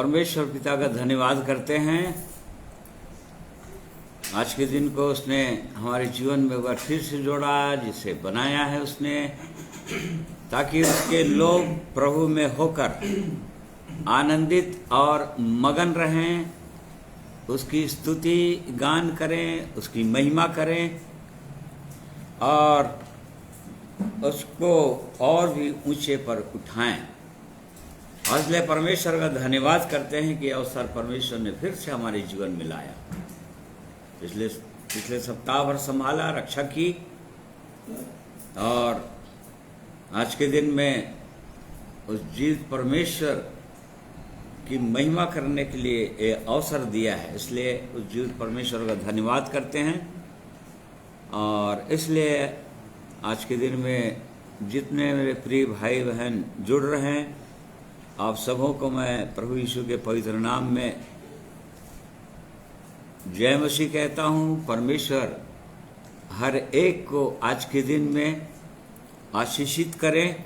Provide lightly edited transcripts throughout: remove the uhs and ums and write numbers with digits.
परमेश्वर पिता का धन्यवाद करते हैं। आज के दिन को उसने हमारे जीवन में वह फिर से जोड़ा, जिसे बनाया है उसने, ताकि उसके लोग प्रभु में होकर आनंदित और मगन रहें, उसकी स्तुति गान करें, उसकी महिमा करें और उसको और भी ऊंचे पर उठाएं। इसलिए परमेश्वर का धन्यवाद करते हैं कि अवसर परमेश्वर ने फिर से हमारे जीवन में लाया। पिछले सप्ताह भर संभाला, रक्षा की और आज के दिन में उस जीवित परमेश्वर की महिमा करने के लिए ये अवसर दिया है। इसलिए उस जीवित परमेश्वर का धन्यवाद करते हैं। और इसलिए आज के दिन में जितने मेरे प्रिय भाई बहन जुड़ रहे हैं, आप सबों को मैं प्रभु यीशु के पवित्र नाम में जय मसीह कहता हूँ। परमेश्वर हर एक को आज के दिन में आशीषित करें,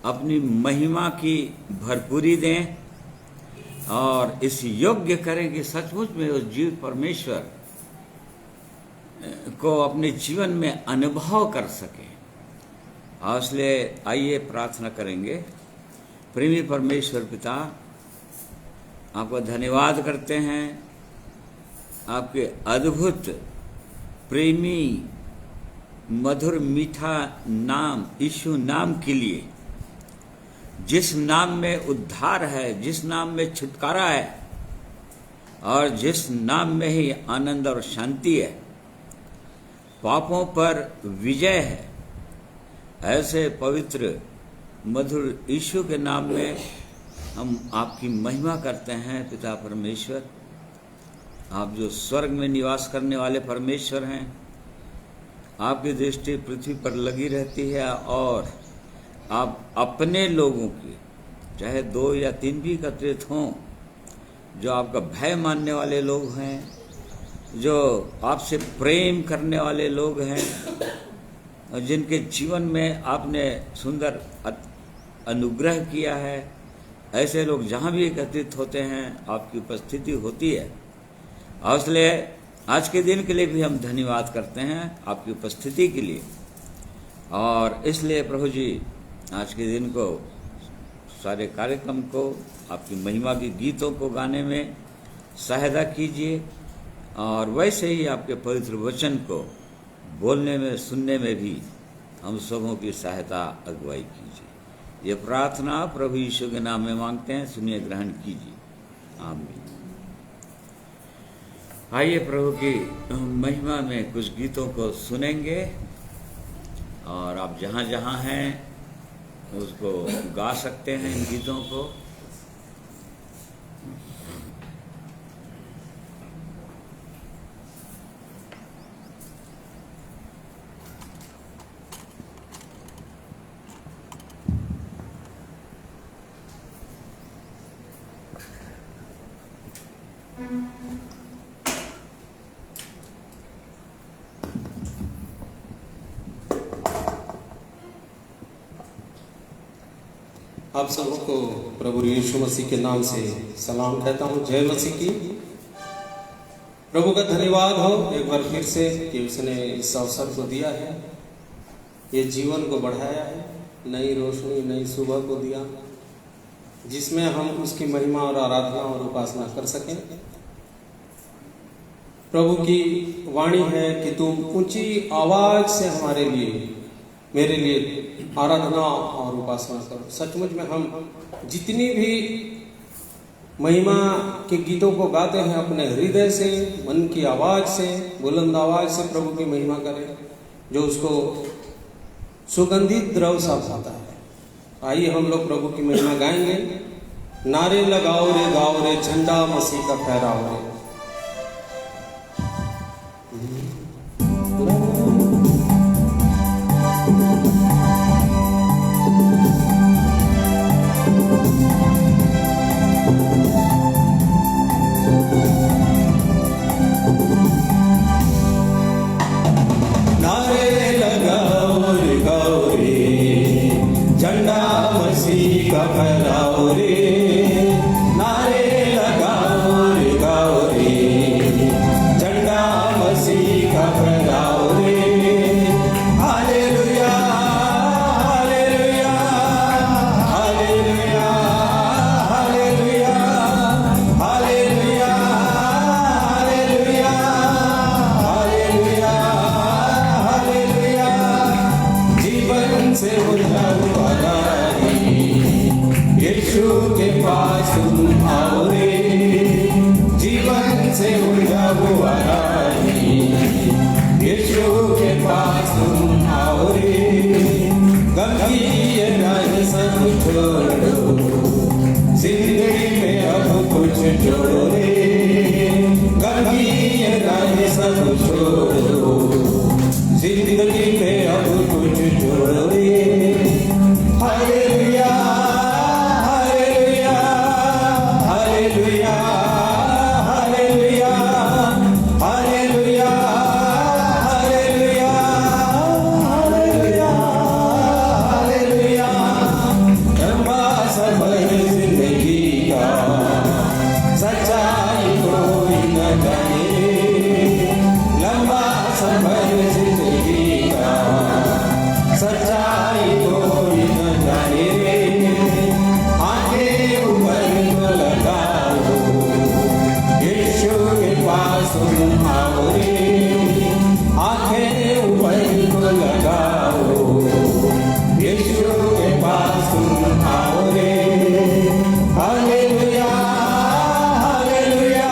अपनी महिमा की भरपूरी दें और इस योग्य करें कि सचमुच में उस जीवित परमेश्वर को अपने जीवन में अनुभव कर सकें। और इसलिए आइए प्रार्थना करेंगे। प्रेमी परमेश्वर पिता, आपका धन्यवाद करते हैं आपके अद्भुत प्रेमी मधुर मीठा नाम यीशु नाम के लिए, जिस नाम में उद्धार है, जिस नाम में छुटकारा है और जिस नाम में ही आनंद और शांति है, पापों पर विजय है। ऐसे पवित्र मधुर यीशु के नाम में हम आपकी महिमा करते हैं। पिता परमेश्वर, आप जो स्वर्ग में निवास करने वाले परमेश्वर हैं, आपकी दृष्टि पृथ्वी पर लगी रहती है और आप अपने लोगों की, चाहे 2 या 3 भी एकत्रित हों, जो आपका भय मानने वाले लोग हैं, जो आपसे प्रेम करने वाले लोग हैं और जिनके जीवन में आपने सुंदर अनुग्रह किया है, ऐसे लोग जहाँ भी एकत्रित होते हैं आपकी उपस्थिति होती है। और इसलिए आज के दिन के लिए भी हम धन्यवाद करते हैं आपकी उपस्थिति के लिए। और इसलिए प्रभु जी, आज के दिन को, सारे कार्यक्रम को, आपकी महिमा के गीतों को गाने में सहायता कीजिए और वैसे ही आपके पवित्र वचन को बोलने में, सुनने में भी हम सबों की सहायता अगुवाई कीजिए। ये प्रार्थना प्रभु यीशु के नाम में मांगते हैं, सुनिए, ग्रहण कीजिए। आमीन। आइए प्रभु की महिमा में कुछ गीतों को सुनेंगे और आप जहाँ जहाँ हैं उसको गा सकते हैं इन गीतों को। आप सबों को प्रभु यीशु मसीह के नाम से सलाम कहता हूँ। जय मसीह की। प्रभु का धन्यवाद हो एक बार फिर से कि उसने इस अवसर को दिया है, ये जीवन को बढ़ाया है, नई रोशनी, नई सुबह को दिया, जिसमें हम उसकी महिमा और आराधना और उपासना कर सकें। प्रभु की वाणी है कि तुम ऊंची आवाज से हमारे लिए, मेरे लिए आराधना और उपासना करो। सचमुच में हम जितनी भी महिमा के गीतों को गाते हैं, अपने हृदय से, मन की आवाज से, बुलंद आवाज से प्रभु की महिमा करें, जो उसको सुगंधित द्रव सा होता है। आइए हम लोग प्रभु की महिमा गाएंगे। नारे लगाओ रे, गाओ रे, झंडा मसीह का फहराओ रे। झंडा मसीह का फहराओ रे, नारे छोड़ो, जिंदगी में अब कुछ जोड़ो रे, गमगीन गाने सब छोड़ो, जिंदगी में अब कुछ जोड़ो रे। Hallelujah hallelujah hallelujah hallelujah hallelujah hallelujah hallelujah hallelujah. लंबा सफर जिंदगी का, सच्चाई कोई न जाने, लंबा सफर जिंदगी का, सच्चाई कोई न जाने रे। आंखें ऊपर को लगाओ, यीशु के पास तुम आओ रे, आंखें ऊपर को लगाओ, यीशु के पास तुम आओ रे। Hallelujah hallelujah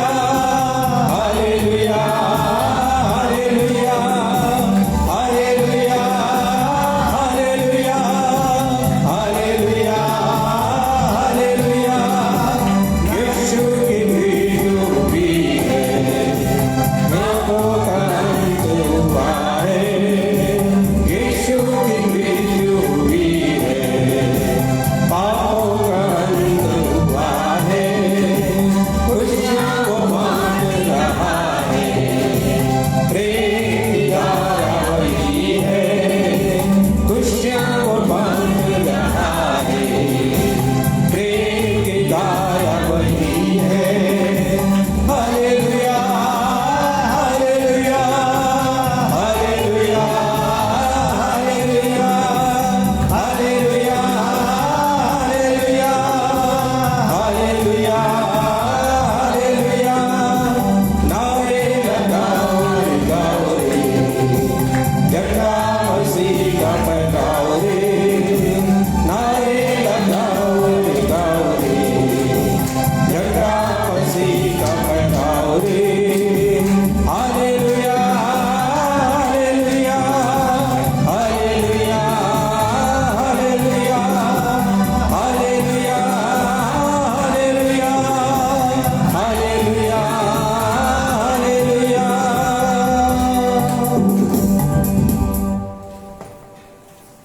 hallelujah hallelujah hallelujah hallelujah hallelujah hallelujah. Yeshu की मृत्यु भी है, पापों का अंत हुआ है, यीशु की मृत्यु भी है, पापों का अंत हुआ है, खुशियाँ को मान रहा है, प्रेम की धारा वही है, खुशियाँ को मान रहा है, प्रेम की धारा वही है। Hallelujah hallelujah hallelujah hallelujah hallelujah hallelujah hallelujah. नारे लगाओ रे गाओ रे, जटा मसीह का फैलाओ रे, नारे लगाओ रे गाओ रे, जटा मसीह का फैलाओ रे। Hallelujah hallelujah hallelujah hallelujah hallelujah hallelujah hallelujah hallelujah.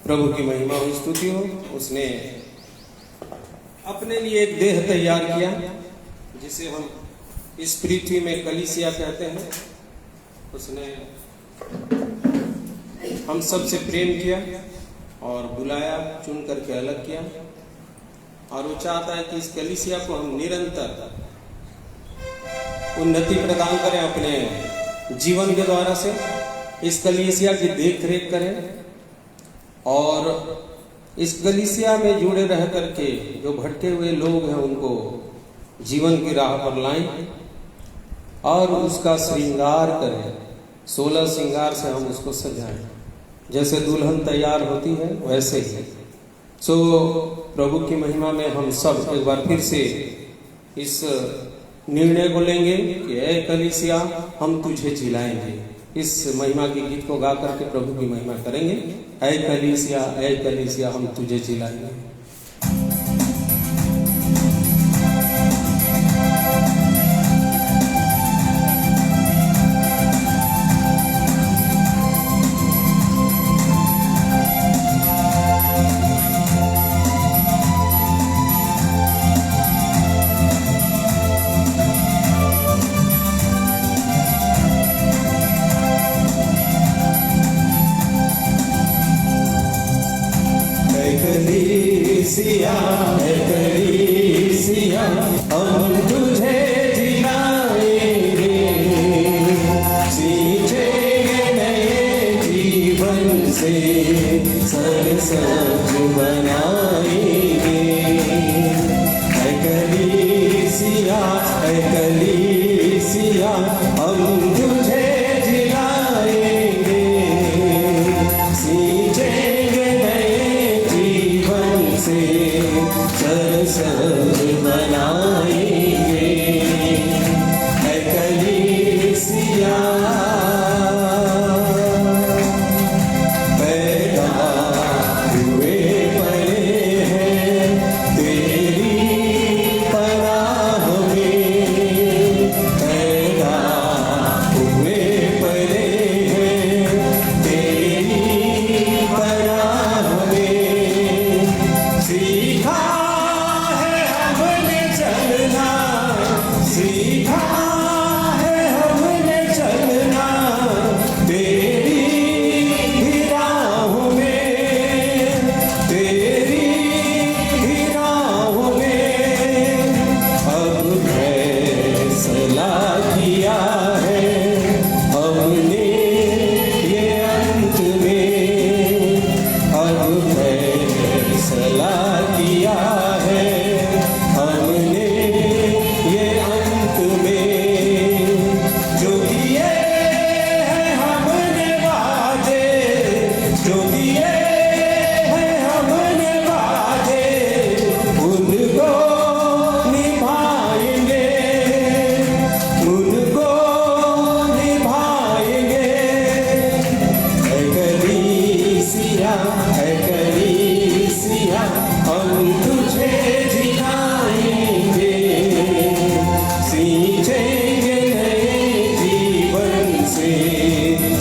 प्रभु की महिमा और स्तुति हो। उसने अपने लिए एक देह तैयार किया, जिसे हम इस पृथ्वी में कलीसिया कहते हैं। उसने हम सब से प्रेम किया और बुलाया, चुन करके अलग किया, और वो चाहता है कि इस कलीसिया को हम निरंतर उन्नति प्रदान करें अपने जीवन के द्वारा से, इस कलीसिया की देख रेख करें और इस कलीसिया में जुड़े रह करके जो भटके हुए लोग हैं उनको जीवन की राह पर लाएं और उसका श्रृंगार करें। 16 श्रृंगार से हम उसको सजाएं, जैसे दुल्हन तैयार होती है वैसे ही। सो प्रभु की महिमा में हम सब एक बार फिर से इस निर्णय को लेंगे कि ऐ कलीसिया हम तुझे जिलाएंगे। इस महिमा के गीत को गा करके प्रभु की महिमा करेंगे। ऐ कलीसिया हम तुझे जिलाएंगे। कलीसिया हम तुझे जिलाएंगे, सींचेंगे नए जीवन से सरसब्ज बनाएंगे। कलीसिया हम तुझे जिलाएंगे, सींचेंगे नए जीवन से सरसब्ज बनाएंगे। कलीसिया पैदा हुए पड़े हैं है कलीसिया, हम तुझे झिलाएंगे, सींचेंगे नए जीवन से,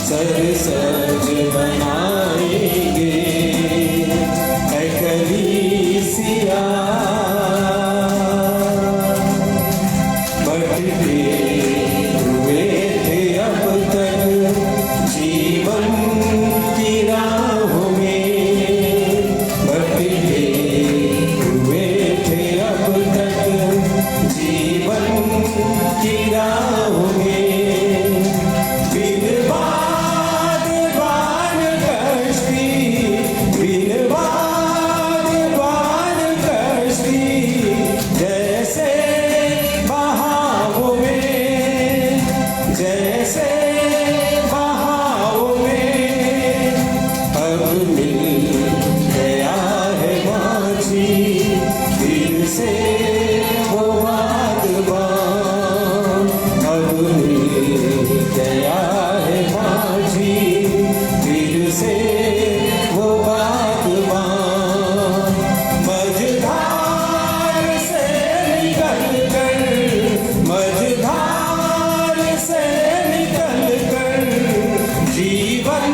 सरसज बनाएंगे, है कलीसिया। भटके हुए थे अब तक जीवन की राहों में, भटके हुए थे अब तक जीवन की राहों में, बिन बार बार कश्ती, बिन बार कश्ती, जैसे बहावों में, जैसे बहावों में, अब मिल गया है माझी फिर से वो बागबान, अब मिल गया है माझी फिर से वो बागबान, मझधार से निकल कर, मझधार से निकल कर जीवन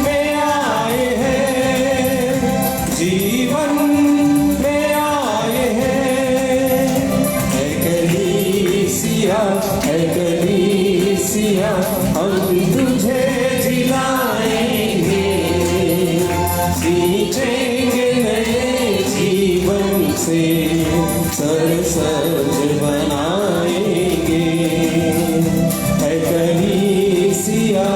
में आए हैं, जीवन में आए हैं, है कलीसिया, है कलीसिया, हम तुझे झिलाएंगे, सींचेंगे नए जीवन से, सरसज बनाएंगे, है कलीसिया।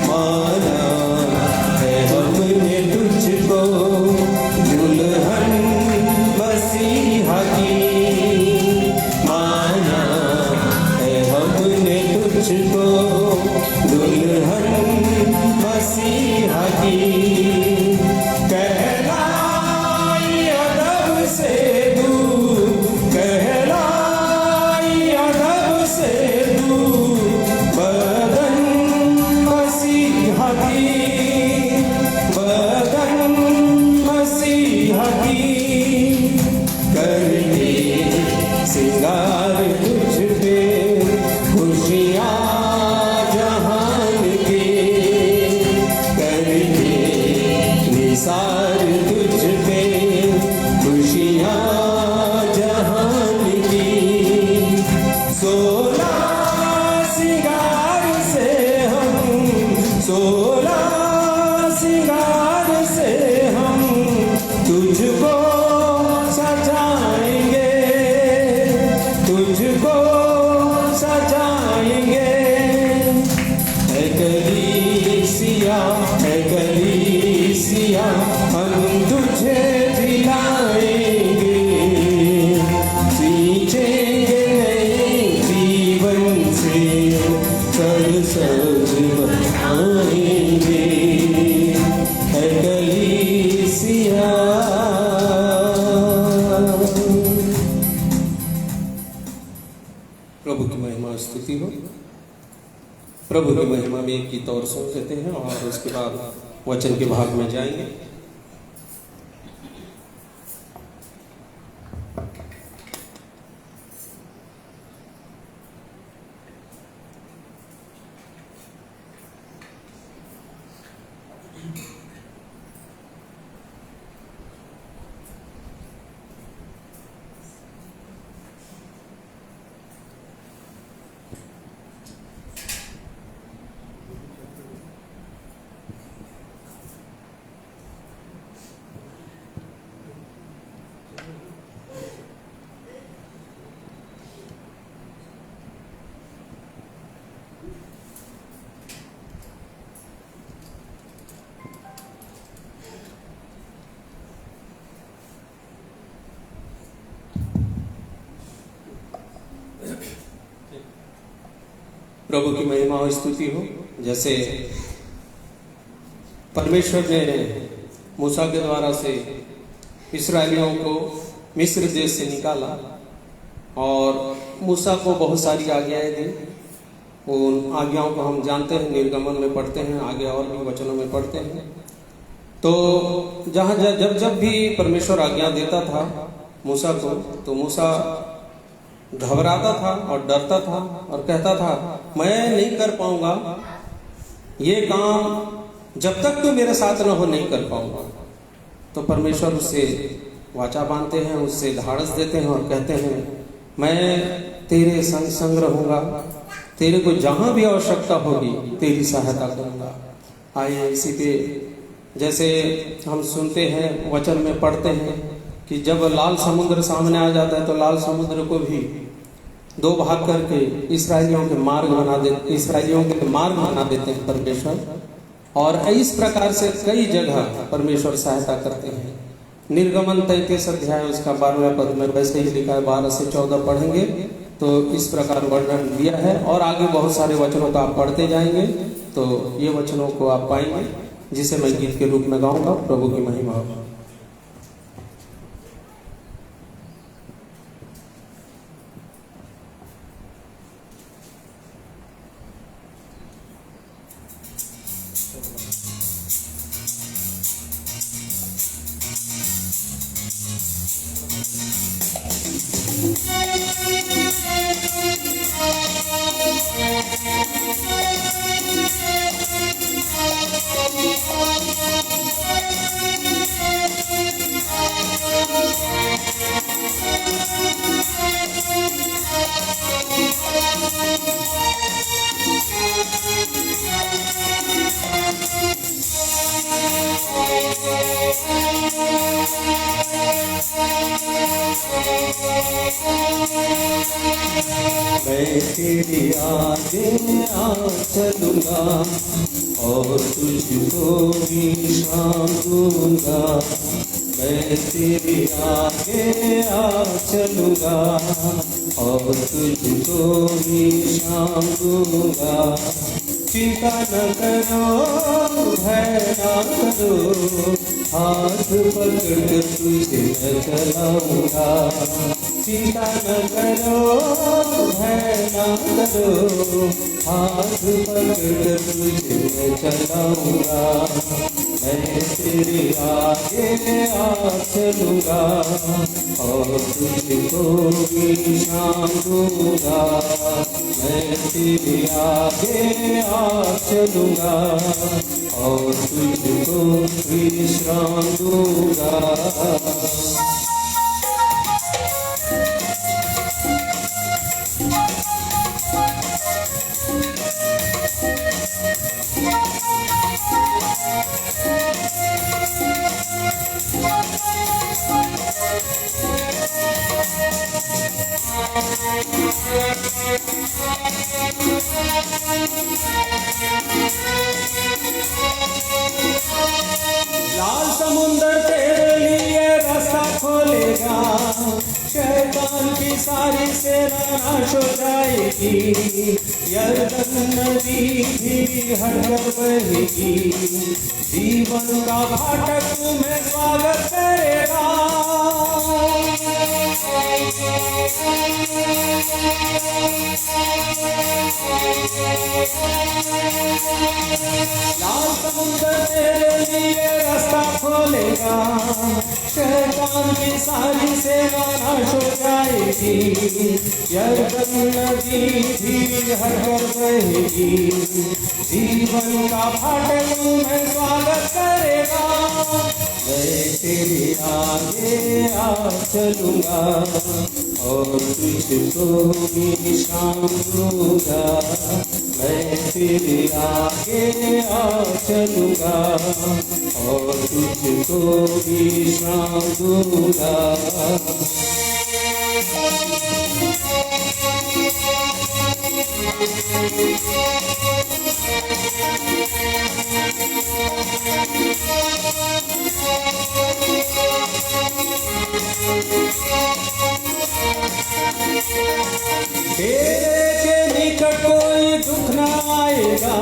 माना है हमने तुझको दुल्हन मसीहा की, माना है हमने तुझको दुल्हन मसीहा की, कहलाई अदब से दूर, कहलाई अदब से दूर, बदन मसीहा की, बदन मसीहा की, करके सिंगार तुझ पे खुशियाँ जहान के, करके निसार तुझ पे खुशियाँ जहान की, 16 सिंगार से हम, 16 सिंगार से हम तुझको सजाएंगे, तुझको सजाएंगे, है कलीसिया, है कलीसिया, हम तुझे झिलाएंगे, सींचेंगे नए जीवन से, सरसज बनाएंगे, है कलीसिया। प्रभु की महिमा स्तुति हो। प्रभु की महिमा में एक गीत और सुन लेते हैं और उसके बाद वचन के भाग में जाएंगे। प्रभु की महिमा और स्तुति हो। जैसे परमेश्वर ने मूसा के द्वारा से इस्राएलियों को मिस्र देश से निकाला और मूसा को बहुत सारी आज्ञाएं दी, उन आज्ञाओं को हम जानते हैं, निर्गमन में पढ़ते हैं, आगे और भी वचनों में पढ़ते हैं। तो जहाँ जब भी परमेश्वर आज्ञा देता था मूसा को, तो मूसा घबराता था और डरता था और कहता था मैं नहीं कर पाऊंगा ये काम, जब तक तू मेरे साथ न हो नहीं कर पाऊंगा। तो परमेश्वर उससे वाचा बांधते हैं, उससे धाड़स देते हैं और कहते हैं मैं तेरे संग संग रहूंगा, तेरे को जहां भी आवश्यकता होगी तेरी सहायता करूंगा। आइए इसी पे, जैसे हम सुनते हैं वचन में पढ़ते हैं कि जब लाल समुद्र सामने आ जाता है तो लाल समुद्र को भी दो भाग करके इस्राएलियों के मार्ग बना देते हैं परमेश्वर। और इस प्रकार से कई जगह परमेश्वर सहायता करते हैं। निर्गमन 33 अध्याय उसका 12वें पद में वैसे ही लिखा है, 12 से 14 पढ़ेंगे तो इस प्रकार वर्णन दिया है। और आगे बहुत सारे वचनों को आप पढ़ते जाएंगे तो ये वचनों को आप पाएंगे, जिसे मैं गीत के रूप में गाऊंगा। प्रभु की महिमा हो। मैं तेरे आगे आ चलूंगा और तुझको विश्राम दूंगा। मैं तेरे आगे आ चलूंगा और तुझको विश्राम दूंगा। चिंता न करो, भय न करो, हाथ पकड़ तुझे मैं चलाऊंगा। चिंता न करो, भय न करो, हाथ पकड़ तुझे मैं चलाऊंगा। मैं तेरे आगे आ चलूंगा और तुझको विश्राम दूंगा। मैं तेरे आगे आ चलूंगा और तुझको विश्राम दूंगा। लाल समुद्र तेरे लिए रास्ता खोलेगा, शैतान की सारी सेना नाश हो जाएगी। यरदन नदी भी हटकर बहेगी, जीवन का फाटक तुम्हें स्वागत करेगा। लाल समुद्र तेरे लिए रास्ता खोलेगा, शैतान की सारी सेना नाश हो जाएगी। यरदन नदी भी हटकर बहेगी, जीवन का फाटक तुम्हें स्वागत करेगा। मैं तेरे आगे आ चलूंगा और तुझको विश्राम दूंगा। मैं तेरे आगे आ चलूंगा और तुझको विश्राम दूंगा। तेरे के निकट कोई दुख न आएगा,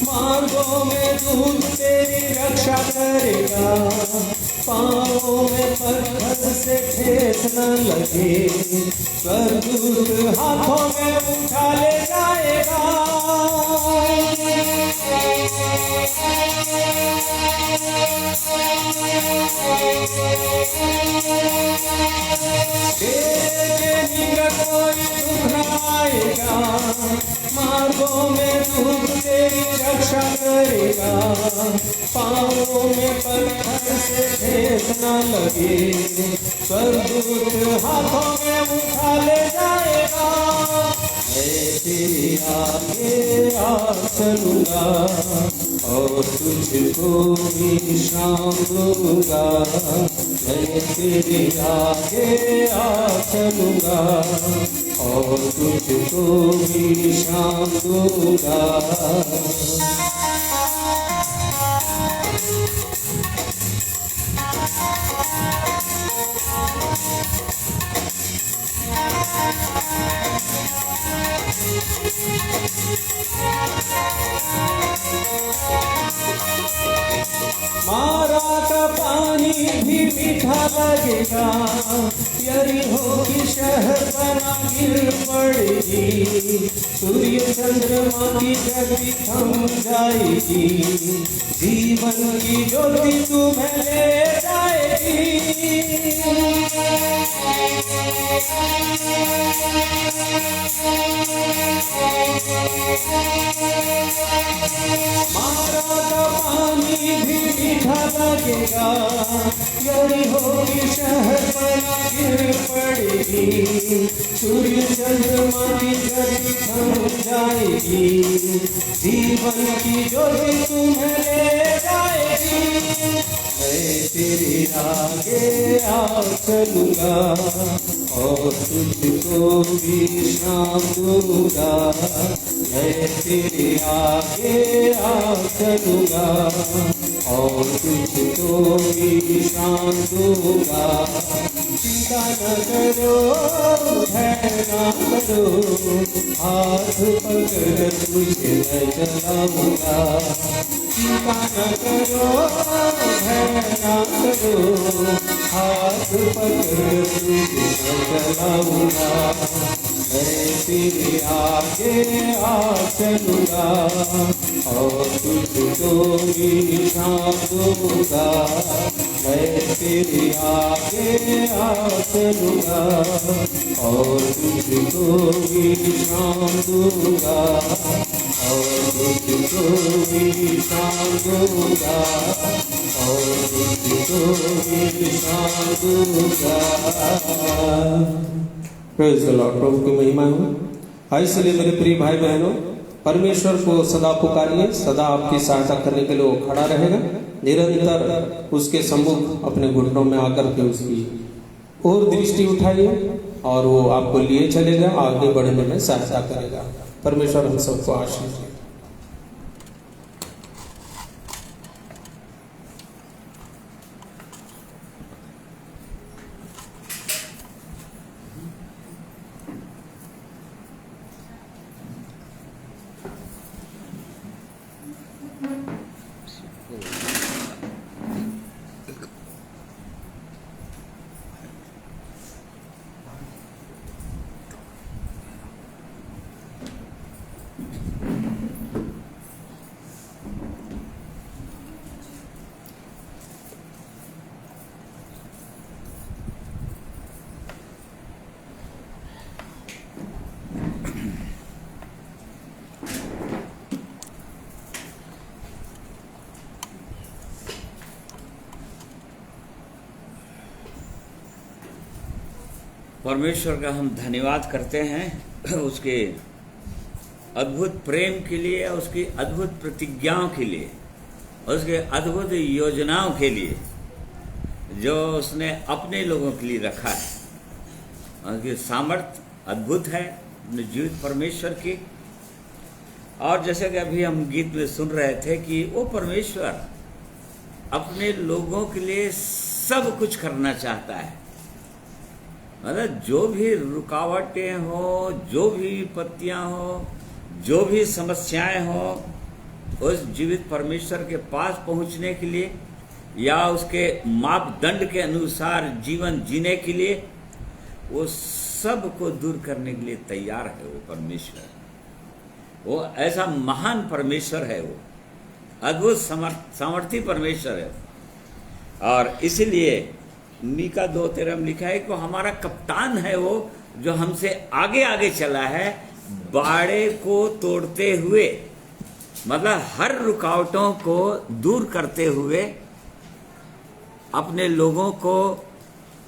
मार्गों में दूत तेरी रक्षा करेगा। पाँवों में पत्थर से ठेस न लगे, स्वर्गदूत हाथों में उठा ले जाएगा। कोई दुख न आएगा, मार्गों में धूप तेरी रक्षा करेगा, पाँवों में पत्थर से ठेस न लगे, स्वर्गदूत हाथों में उठा ले जाएगा। मैं तेरे आगे आ चलूँगा और तुझको विश्राम दूँगा। मैं तेरे आगे आ चलूँगा और तुझको विश्राम दूँगा। मारा का पानी भी मीठा लगेगा, यरीहो की शहर बना गिर पड़ेगी, सूर्य चंद्रमा की गति थम जाएगी, जीवन की ज्योति तुम्हें ले जाएगी। मारा का पानी भी मीठा लगेगा, यरीहो की शहर बना गिर पड़ेगी, सूर्य चंद्रमा की गति थम जाएगी, जीवन की ज्योति तुम्हें ले जाएगी। मैं तेरे आगे आ चलूँगा और तुझको विश्राम दूँगा। मैं तेरे आगे आ चलूँगा और तुझको विश्राम दूँगा। चिंता न करो, भय न करो, हाथ पकड़ तुझे मैं चलाऊँगा। चिंता न करो, भय न करो, हाथ पकड़ तुझे मैं चलाऊँगा। मैं तेरे आगे आ चलूँगा और तुझको विश्राम दूँगा। मैं तेरे आगे आ चलूँगा और तुझको विश्राम दूँगा, और तुझको विश्राम दूँगा, और तुझको विश्राम दूँगा। Praise the Lord. प्रभु की महिमा हो। इसलिए मेरे प्रिय भाई बहनों, परमेश्वर को सदा पुकारिए, सदा आपकी सहायता करने के लिए वो खड़ा रहेगा। निरंतर उसके सम्मुख अपने घुटनों में आकर के उसकी और दृष्टि उठाइए और वो आपको लिए चलेगा, आगे बढ़ने में सहायता करेगा। परमेश्वर हम सबको आशीष दे। परमेश्वर का हम धन्यवाद करते हैं उसके अद्भुत प्रेम के लिए, उसकी अद्भुत प्रतिज्ञाओं के लिए, उसके अद्भुत योजनाओं के लिए जो उसने अपने लोगों के लिए रखा है। उसकी सामर्थ्य अद्भुत है अपने जीवित परमेश्वर की। और जैसे कि अभी हम गीत में सुन रहे थे कि वो परमेश्वर अपने लोगों के लिए सब कुछ करना चाहता है। मतलब जो भी रुकावटें हो, जो भी विपत्तियां हो, जो भी समस्याएं हो, उस जीवित परमेश्वर के पास पहुंचने के लिए या उसके मापदंड के अनुसार जीवन जीने के लिए वो सब को दूर करने के लिए तैयार है। वो परमेश्वर, वो ऐसा महान परमेश्वर है, वो अद्भुत सामर्थी परमेश्वर है। और इसलिए मीका 2:13 में लिखा है कि हमारा कप्तान है, वो जो हमसे आगे आगे चला है, बाड़े को तोड़ते हुए, मतलब हर रुकावटों को दूर करते हुए अपने लोगों को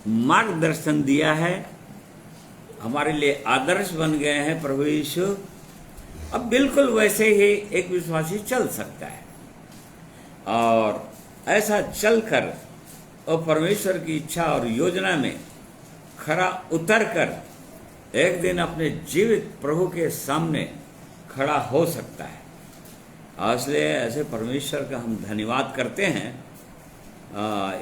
मार्गदर्शन दिया है, हमारे लिए आदर्श बन गए हैं प्रभु यीशु। अब बिल्कुल वैसे ही एक विश्वासी चल सकता है, और ऐसा चलकर और परमेश्वर की इच्छा और योजना में खरा उतरकर एक दिन अपने जीवित प्रभु के सामने खड़ा हो सकता है। इसलिए ऐसे परमेश्वर का हम धन्यवाद करते हैं।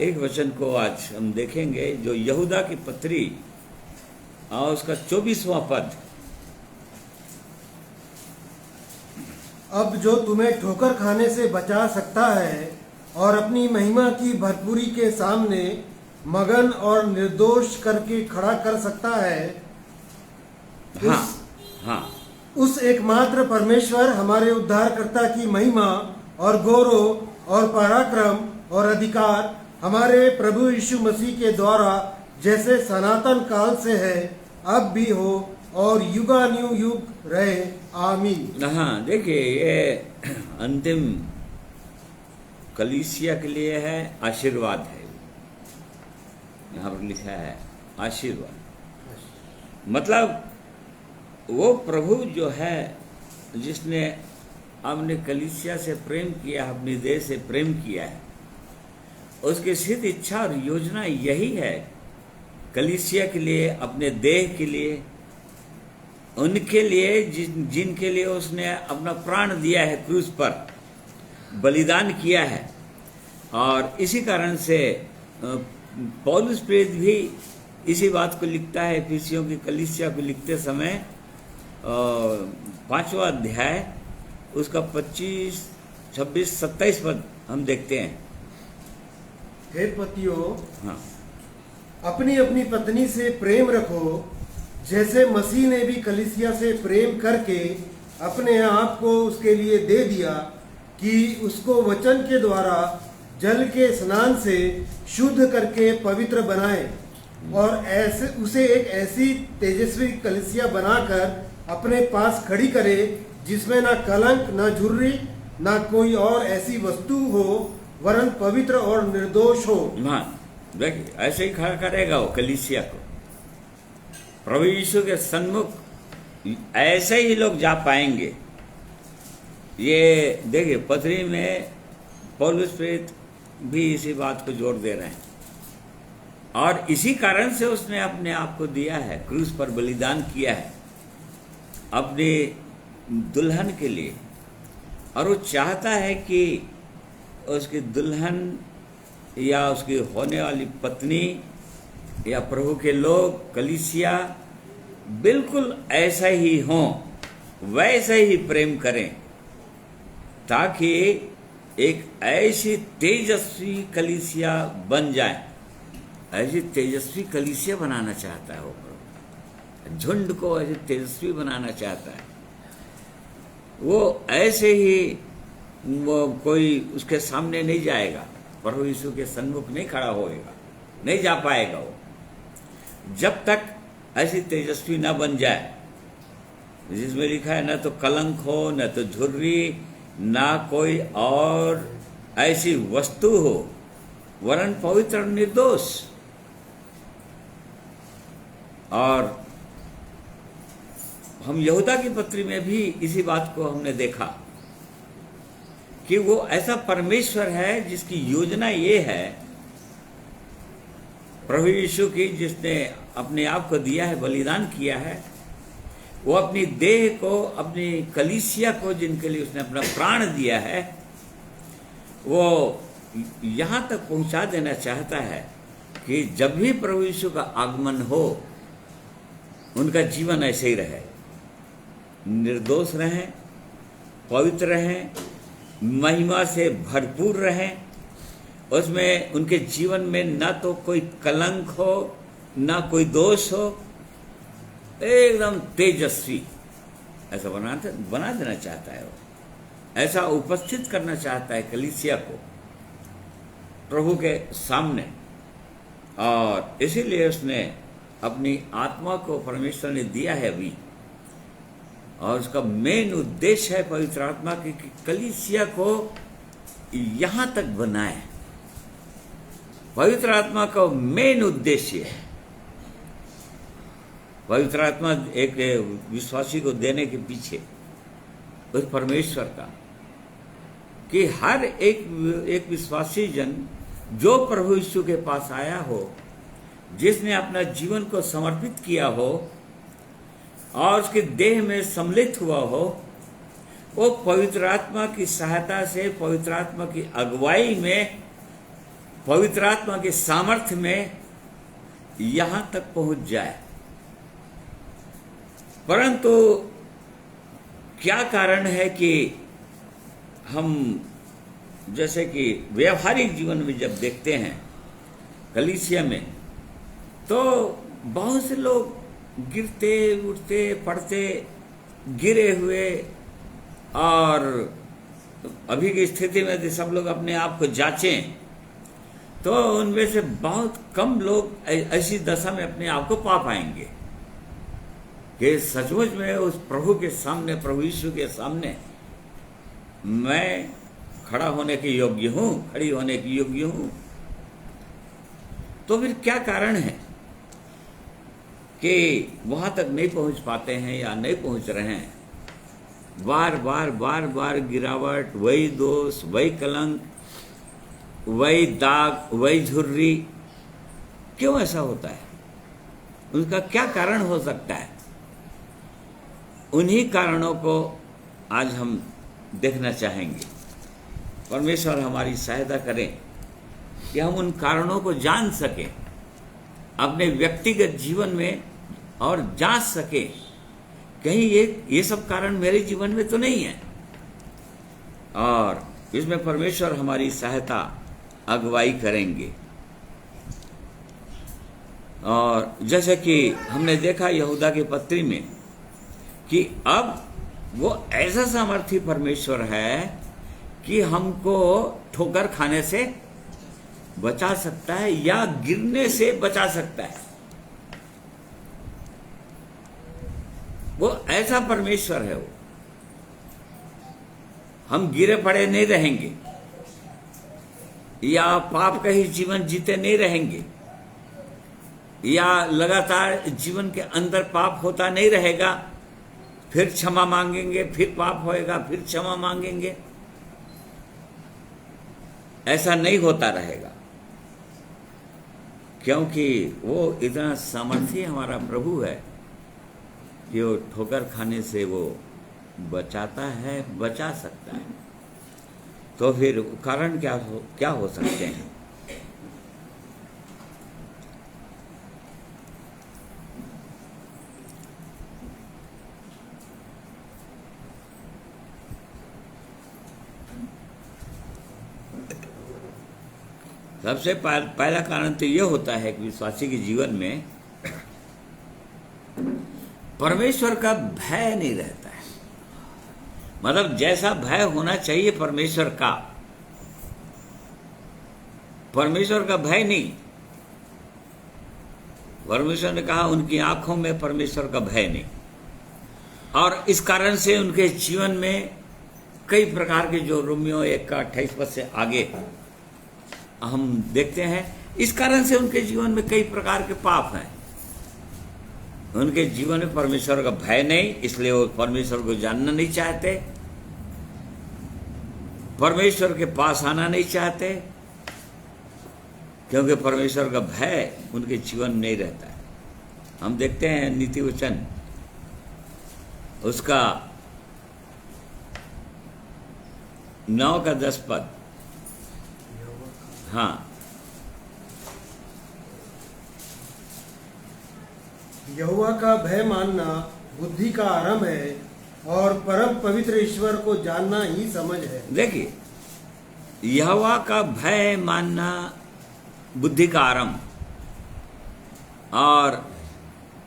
एक वचन को आज हम देखेंगे जो यहूदा की पत्री उसका 24वां पद। अब जो तुम्हें ठोकर खाने से बचा सकता है और अपनी महिमा की भरपूरी के सामने मगन और निर्दोष करके खड़ा कर सकता है, हाँ, उस एकमात्र परमेश्वर हमारे उद्धारकर्ता की महिमा और गौरव और पराक्रम और अधिकार हमारे प्रभु यीशु मसीह के द्वारा जैसे सनातन काल से है, अब भी हो और युगानुयुग रहे, आमीन। हाँ, देखिए ये अंतिम कलीसिया के लिए है, आशीर्वाद है। यहाँ पर लिखा है आशीर्वाद, मतलब वो प्रभु जो है जिसने अपने कलीसिया से प्रेम किया, अपनी देह से प्रेम किया है, उसकी सिद्ध इच्छा और योजना यही है कलीसिया के लिए, अपने देह के लिए, उनके लिए जिनके लिए उसने अपना प्राण दिया है, क्रूस पर बलिदान किया है। और इसी कारण से पौलुस प्रेरित भी इसी बात को लिखता है एफिसियों की कलीसिया को लिखते समय, 5वां अध्याय उसका 25, 26, 27 पद हम देखते हैं। हे पतियों, हाँ, अपनी अपनी पत्नी से प्रेम रखो, जैसे मसीह ने भी कलीसिया से प्रेम करके अपने आप को उसके लिए दे दिया कि उसको वचन के द्वारा जल के स्नान से शुद्ध करके पवित्र बनाए, और ऐसे उसे एक ऐसी तेजस्वी कलीसिया बनाकर अपने पास खड़ी करे जिसमें ना कलंक, ना झुर्री, ना कोई और ऐसी वस्तु हो, वरन पवित्र और निर्दोष हो। हाँ, देखिए ऐसे ही खड़ा करेगा वो कलीसिया को प्रभु यीशु के सन्मुख, ऐसे ही लोग जा पाएंगे। ये देखिए पत्री में पौलुस प्रेरित भी इसी बात को जोर दे रहे हैं, और इसी कारण से उसने अपने आप को दिया है, क्रूस पर बलिदान किया है अपने दुल्हन के लिए। और वो चाहता है कि उसकी दुल्हन या उसकी होने वाली पत्नी या प्रभु के लोग, कलीसिया बिल्कुल ऐसा ही हों, वैसे ही प्रेम करें, ताकि एक ऐसी तेजस्वी कलीसिया बन जाए। ऐसी तेजस्वी कलीसिया बनाना चाहता है वो प्रभु, झुंड को ऐसे तेजस्वी बनाना चाहता है। वो ऐसे ही वो कोई उसके सामने नहीं जाएगा, प्रभु यीशु के सन्मुख नहीं खड़ा होएगा, नहीं जा पाएगा वो, जब तक ऐसी तेजस्वी ना बन जाए जिसमें लिखा है न तो कलंक हो, न तो झुर्री, ना कोई और ऐसी वस्तु हो, वरन पवित्र निर्दोष। और हम यहूदा की पत्री में भी इसी बात को हमने देखा कि वो ऐसा परमेश्वर है जिसकी योजना ये है, प्रभु यीशु की, जिसने अपने आप को दिया है, बलिदान किया है, वो अपनी देह को, अपनी कलीसिया को, जिनके लिए उसने अपना प्राण दिया है, वो यहाँ तक पहुँचा देना चाहता है कि जब भी प्रभु यीशु का आगमन हो, उनका जीवन ऐसे ही रहे, निर्दोष रहें, पवित्र रहें, महिमा से भरपूर रहें, उसमें उनके जीवन में ना तो कोई कलंक हो, ना कोई दोष हो, एकदम तेजस्वी ऐसा बना देना चाहता है। वो ऐसा उपस्थित करना चाहता है कलीसिया को प्रभु के सामने, और इसीलिए उसने अपनी आत्मा को परमेश्वर ने दिया है अभी, और उसका मेन उद्देश्य है पवित्र आत्मा की कि कलीसिया को यहां तक बनाए। पवित्र आत्मा का मेन उद्देश्य है, पवित्र आत्मा एक विश्वासी को देने के पीछे उस परमेश्वर का, कि हर एक विश्वासी जन जो प्रभु यीशु के पास आया हो, जिसने अपना जीवन को समर्पित किया हो और उसके देह में सम्मिलित हुआ हो, वो पवित्र आत्मा की सहायता से, पवित्र आत्मा की अगुवाई में, पवित्र आत्मा के सामर्थ्य में यहां तक पहुंच जाए। परंतु क्या कारण है कि हम जैसे कि व्यवहारिक जीवन में जब देखते हैं कलीसिया में, तो बहुत से लोग गिरते उठते पड़ते गिरे हुए, और अभी की स्थिति में सब लोग अपने आप को जांचें तो उनमें से बहुत कम लोग ऐसी दशा में अपने आप को पा पाएंगे कि सचमुच में उस प्रभु के सामने, प्रभु यीशु के सामने मैं खड़ा होने के योग्य हूं, खड़ी होने के योग्य हूं। तो फिर क्या कारण है कि वहां तक नहीं पहुंच पाते हैं या नहीं पहुंच रहे हैं? बार बार गिरावट, वही दोष, वही कलंक, वही दाग, वही झुर्री, क्यों ऐसा होता है? उसका क्या कारण हो सकता है? उन्हीं कारणों को आज हम देखना चाहेंगे। परमेश्वर हमारी सहायता करें कि हम उन कारणों को जान सकें अपने व्यक्तिगत जीवन में, और जांच सकें कहीं ये सब कारण मेरे जीवन में तो नहीं है, और इसमें परमेश्वर हमारी सहायता, अगुवाई करेंगे। और जैसे कि हमने देखा यहूदा की पत्री में कि अब वो ऐसा सामर्थी परमेश्वर है कि हमको ठोकर खाने से बचा सकता है या गिरने से बचा सकता है। वो ऐसा परमेश्वर है। वो हम गिरे पड़े नहीं रहेंगे या पाप का ही जीवन जीते नहीं रहेंगे, या लगातार जीवन के अंदर पाप होता नहीं रहेगा, फिर क्षमा मांगेंगे, फिर पाप होएगा, फिर क्षमा मांगेंगे, ऐसा नहीं होता रहेगा। क्योंकि वो इतना सामर्थी हमारा प्रभु है कि वो ठोकर खाने से वो बचाता है, बचा सकता है। तो फिर कारण क्या हो सकते हैं? सबसे पहला कारण तो यह होता है कि विश्वासी के जीवन में परमेश्वर का भय नहीं रहता है। मतलब जैसा भय होना चाहिए परमेश्वर का, परमेश्वर का भय नहीं। परमेश्वर ने कहा उनकी आंखों में परमेश्वर का भय नहीं, और इस कारण से उनके जीवन में कई प्रकार के, जो रोमियो 1:28 पद से आगे हम देखते हैं, इस कारण से उनके जीवन में कई प्रकार के पाप हैं। उनके जीवन में परमेश्वर का भय नहीं, इसलिए वो परमेश्वर को जानना नहीं चाहते, परमेश्वर के पास आना नहीं चाहते, क्योंकि परमेश्वर का भय उनके जीवन में नहीं रहता है। हम देखते हैं नीति वचन उसका 9:10 पद। हाँ, यहोवा का भय मानना बुद्धि का आरंभ है, और परम पवित्र ईश्वर को जानना ही समझ है। देखिए यहोवा का भय मानना बुद्धि का आरंभ। और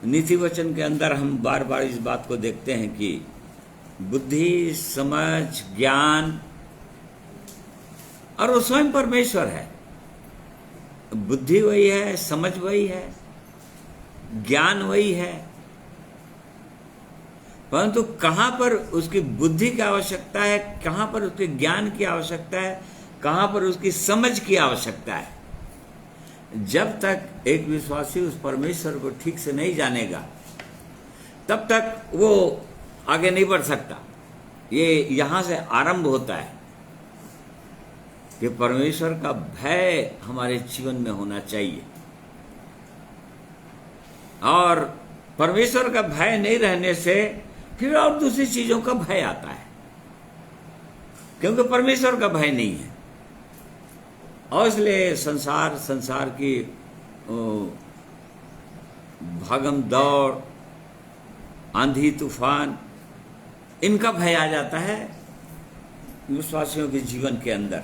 नीति वचन के अंदर हम बार बार इस बात को देखते हैं कि बुद्धि, समझ, ज्ञान, और वो स्वयं परमेश्वर है। बुद्धि वही है, समझ वही है, ज्ञान वही है, परंतु कहाँ पर उसकी बुद्धि की आवश्यकता है, कहाँ पर उसके ज्ञान की आवश्यकता है, कहाँ पर उसकी समझ की आवश्यकता है। जब तक एक विश्वासी उस परमेश्वर को ठीक से नहीं जानेगा तब तक वो आगे नहीं बढ़ सकता। ये यहाँ से आरंभ होता है कि परमेश्वर का भय हमारे जीवन में होना चाहिए। और परमेश्वर का भय नहीं रहने से फिर और दूसरी चीजों का भय आता है, क्योंकि परमेश्वर का भय नहीं है। और इसलिए संसार की भागम दौड़, आंधी तूफान, इनका भय आ जाता है विश्वासियों के जीवन के अंदर,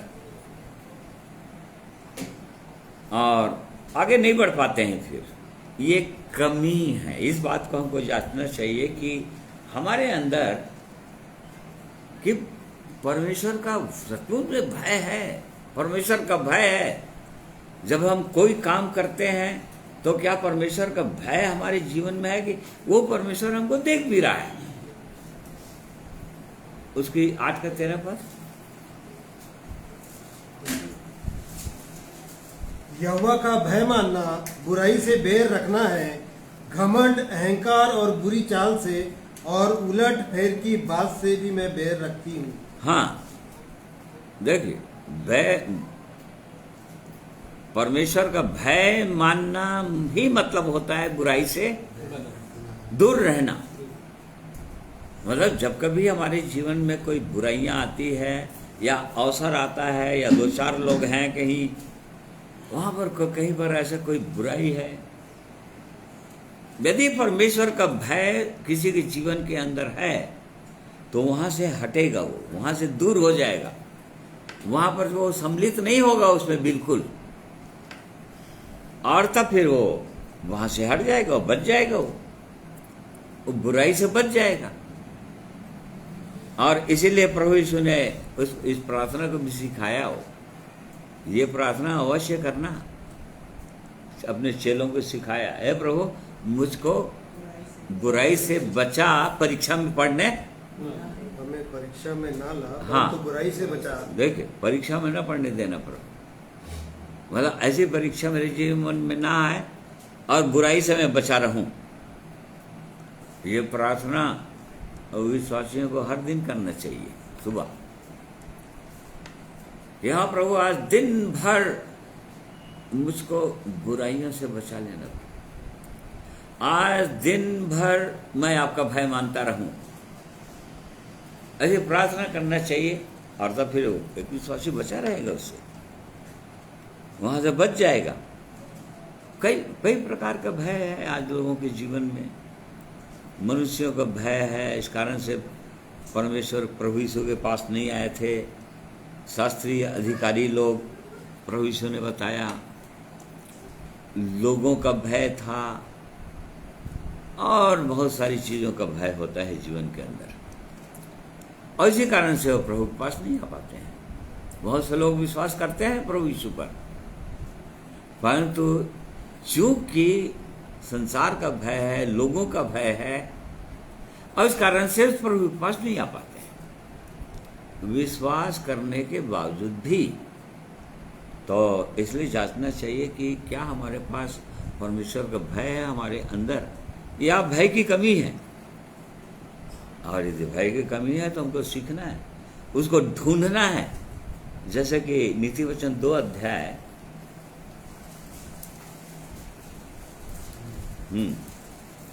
और आगे नहीं बढ़ पाते हैं। फिर ये कमी है। इस बात को हमको जांचना चाहिए कि हमारे अंदर कि परमेश्वर का सचमुच में भय है, परमेश्वर का भय है। जब हम कोई काम करते हैं तो क्या परमेश्वर का भय हमारे जीवन में है कि वो परमेश्वर हमको देख भी रहा है। उसकी 8 का 13 पर यहोवा का भय मानना बुराई से बैर रखना है, घमंड, अहंकार और बुरी चाल से और उलट फेर की बात से भी मैं बैर रखती हूँ। हाँ, देखिए, भय, परमेश्वर का भय मानना ही मतलब होता है बुराई से दूर रहना। मतलब जब कभी हमारे जीवन में कोई बुराइयां आती है या अवसर आता है या 2-4 लोग हैं कहीं, वहां पर कहीं पर ऐसा कोई बुराई है, यदि परमेश्वर का भय किसी के जीवन के अंदर है तो वहां से हटेगा, वो वहां से दूर हो जाएगा, वहां पर वो सम्मिलित नहीं होगा उसमें बिल्कुल, और तब फिर वो वहां से हट जाएगा, बच जाएगा, वो बुराई से बच जाएगा। और इसीलिए प्रभु यीशु ने इस प्रार्थना को भी सिखाया हो। ये प्रार्थना अवश्य करना, अपने चेलों को सिखाया, हे प्रभु मुझको बुराई से बचा, परीक्षा में पढ़ने हमें परीक्षा में ना ला, हाँ, तो बुराई से बचा। देखिए, परीक्षा में ना पढ़ने देना प्रभु, मतलब ऐसी परीक्षा मेरे जीवन में ना आए और बुराई से मैं बचा रहूं। ये प्रार्थना विश्वासियों को हर दिन करना चाहिए सुबह। यहाँ प्रभु आज दिन भर मुझको बुराइयों से बचा लेना, आज दिन भर मैं आपका भय मानता रहूं, ऐसी प्रार्थना करना चाहिए। और तब फिर एक विश्वासी बचा रहेगा, उससे वहां से बच जाएगा। कई प्रकार का भय है आज लोगों के जीवन में। मनुष्यों का भय है, इस कारण से परमेश्वर प्रभु यीशु के पास नहीं आए थे। शास्त्रीय अधिकारी लोग, प्रभु यीशु ने बताया, लोगों का भय था, और बहुत सारी चीज़ों का भय होता है जीवन के अंदर, और इसी कारण से वो प्रभु के पास नहीं आ पाते हैं। बहुत से लोग विश्वास करते हैं प्रभु यीशु पर, परंतु चूंकि संसार का भय है, लोगों का भय है, और इस कारण से उस प्रभु के पास नहीं आ पाते हैं। विश्वास करने के बावजूद भी तो इसलिए जांचना चाहिए कि क्या हमारे पास परमेश्वर का भय है हमारे अंदर, या भय की कमी है। और यदि भय की कमी है तो हमको सीखना है, उसको ढूंढना है। जैसे कि नीति वचन 2 अध्याय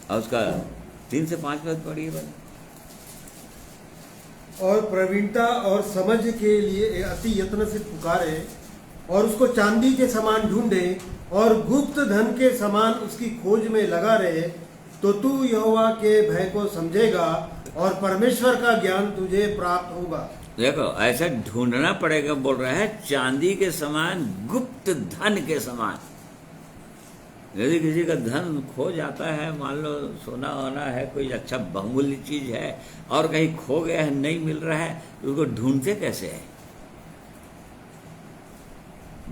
और उसका 3 से 5 पद पढ़िए भाई। और प्रवीणता और समझ के लिए अति यत्न से पुकारे, और उसको चांदी के समान ढूंढे, और गुप्त धन के समान उसकी खोज में लगा रहे, तो तू यहोवा के भय को समझेगा और परमेश्वर का ज्ञान तुझे प्राप्त होगा। देखो ऐसा ढूंढना पड़ेगा, बोल रहा है चांदी के समान, गुप्त धन के समान। यदि किसी का धन खो जाता है, मान लो सोना वोना है, कोई अच्छा बहुमूल्य चीज है और कहीं खो गया है, नहीं मिल रहा है, तो उसको ढूंढते कैसे है?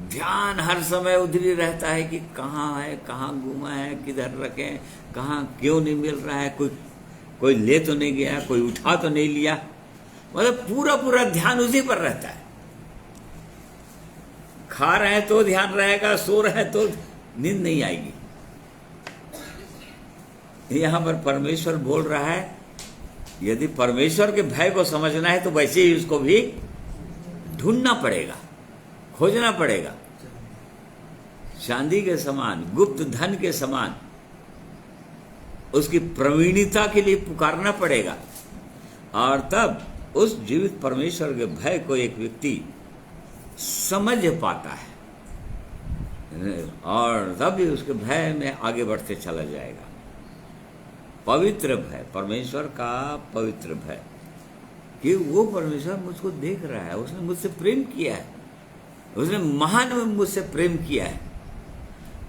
ध्यान हर समय उधर ही रहता है कि कहाँ है, कहाँ गुमा है, किधर रखें, कहाँ क्यों नहीं मिल रहा है, कोई ले तो नहीं गया, कोई उठा तो नहीं लिया, मतलब पूरा पूरा ध्यान उसी पर रहता है। खा रहे हैं तो ध्यान रहेगा, सो रहे हैं तो नींद नहीं आएगी। यहां पर परमेश्वर बोल रहा है, यदि परमेश्वर के भय को समझना है तो वैसे ही उसको भी ढूंढना पड़ेगा, खोजना पड़ेगा। चांदी के समान, गुप्त धन के समान उसकी प्रवीणता के लिए पुकारना पड़ेगा, और तब उस जीवित परमेश्वर के भय को एक व्यक्ति समझ पाता है, और तब भी उसके भय में आगे बढ़ते चला जाएगा। पवित्र भय, परमेश्वर का पवित्र भय, कि वो परमेश्वर मुझको देख रहा है, उसने मुझसे प्रेम किया है, उसने महान मुझसे प्रेम किया है,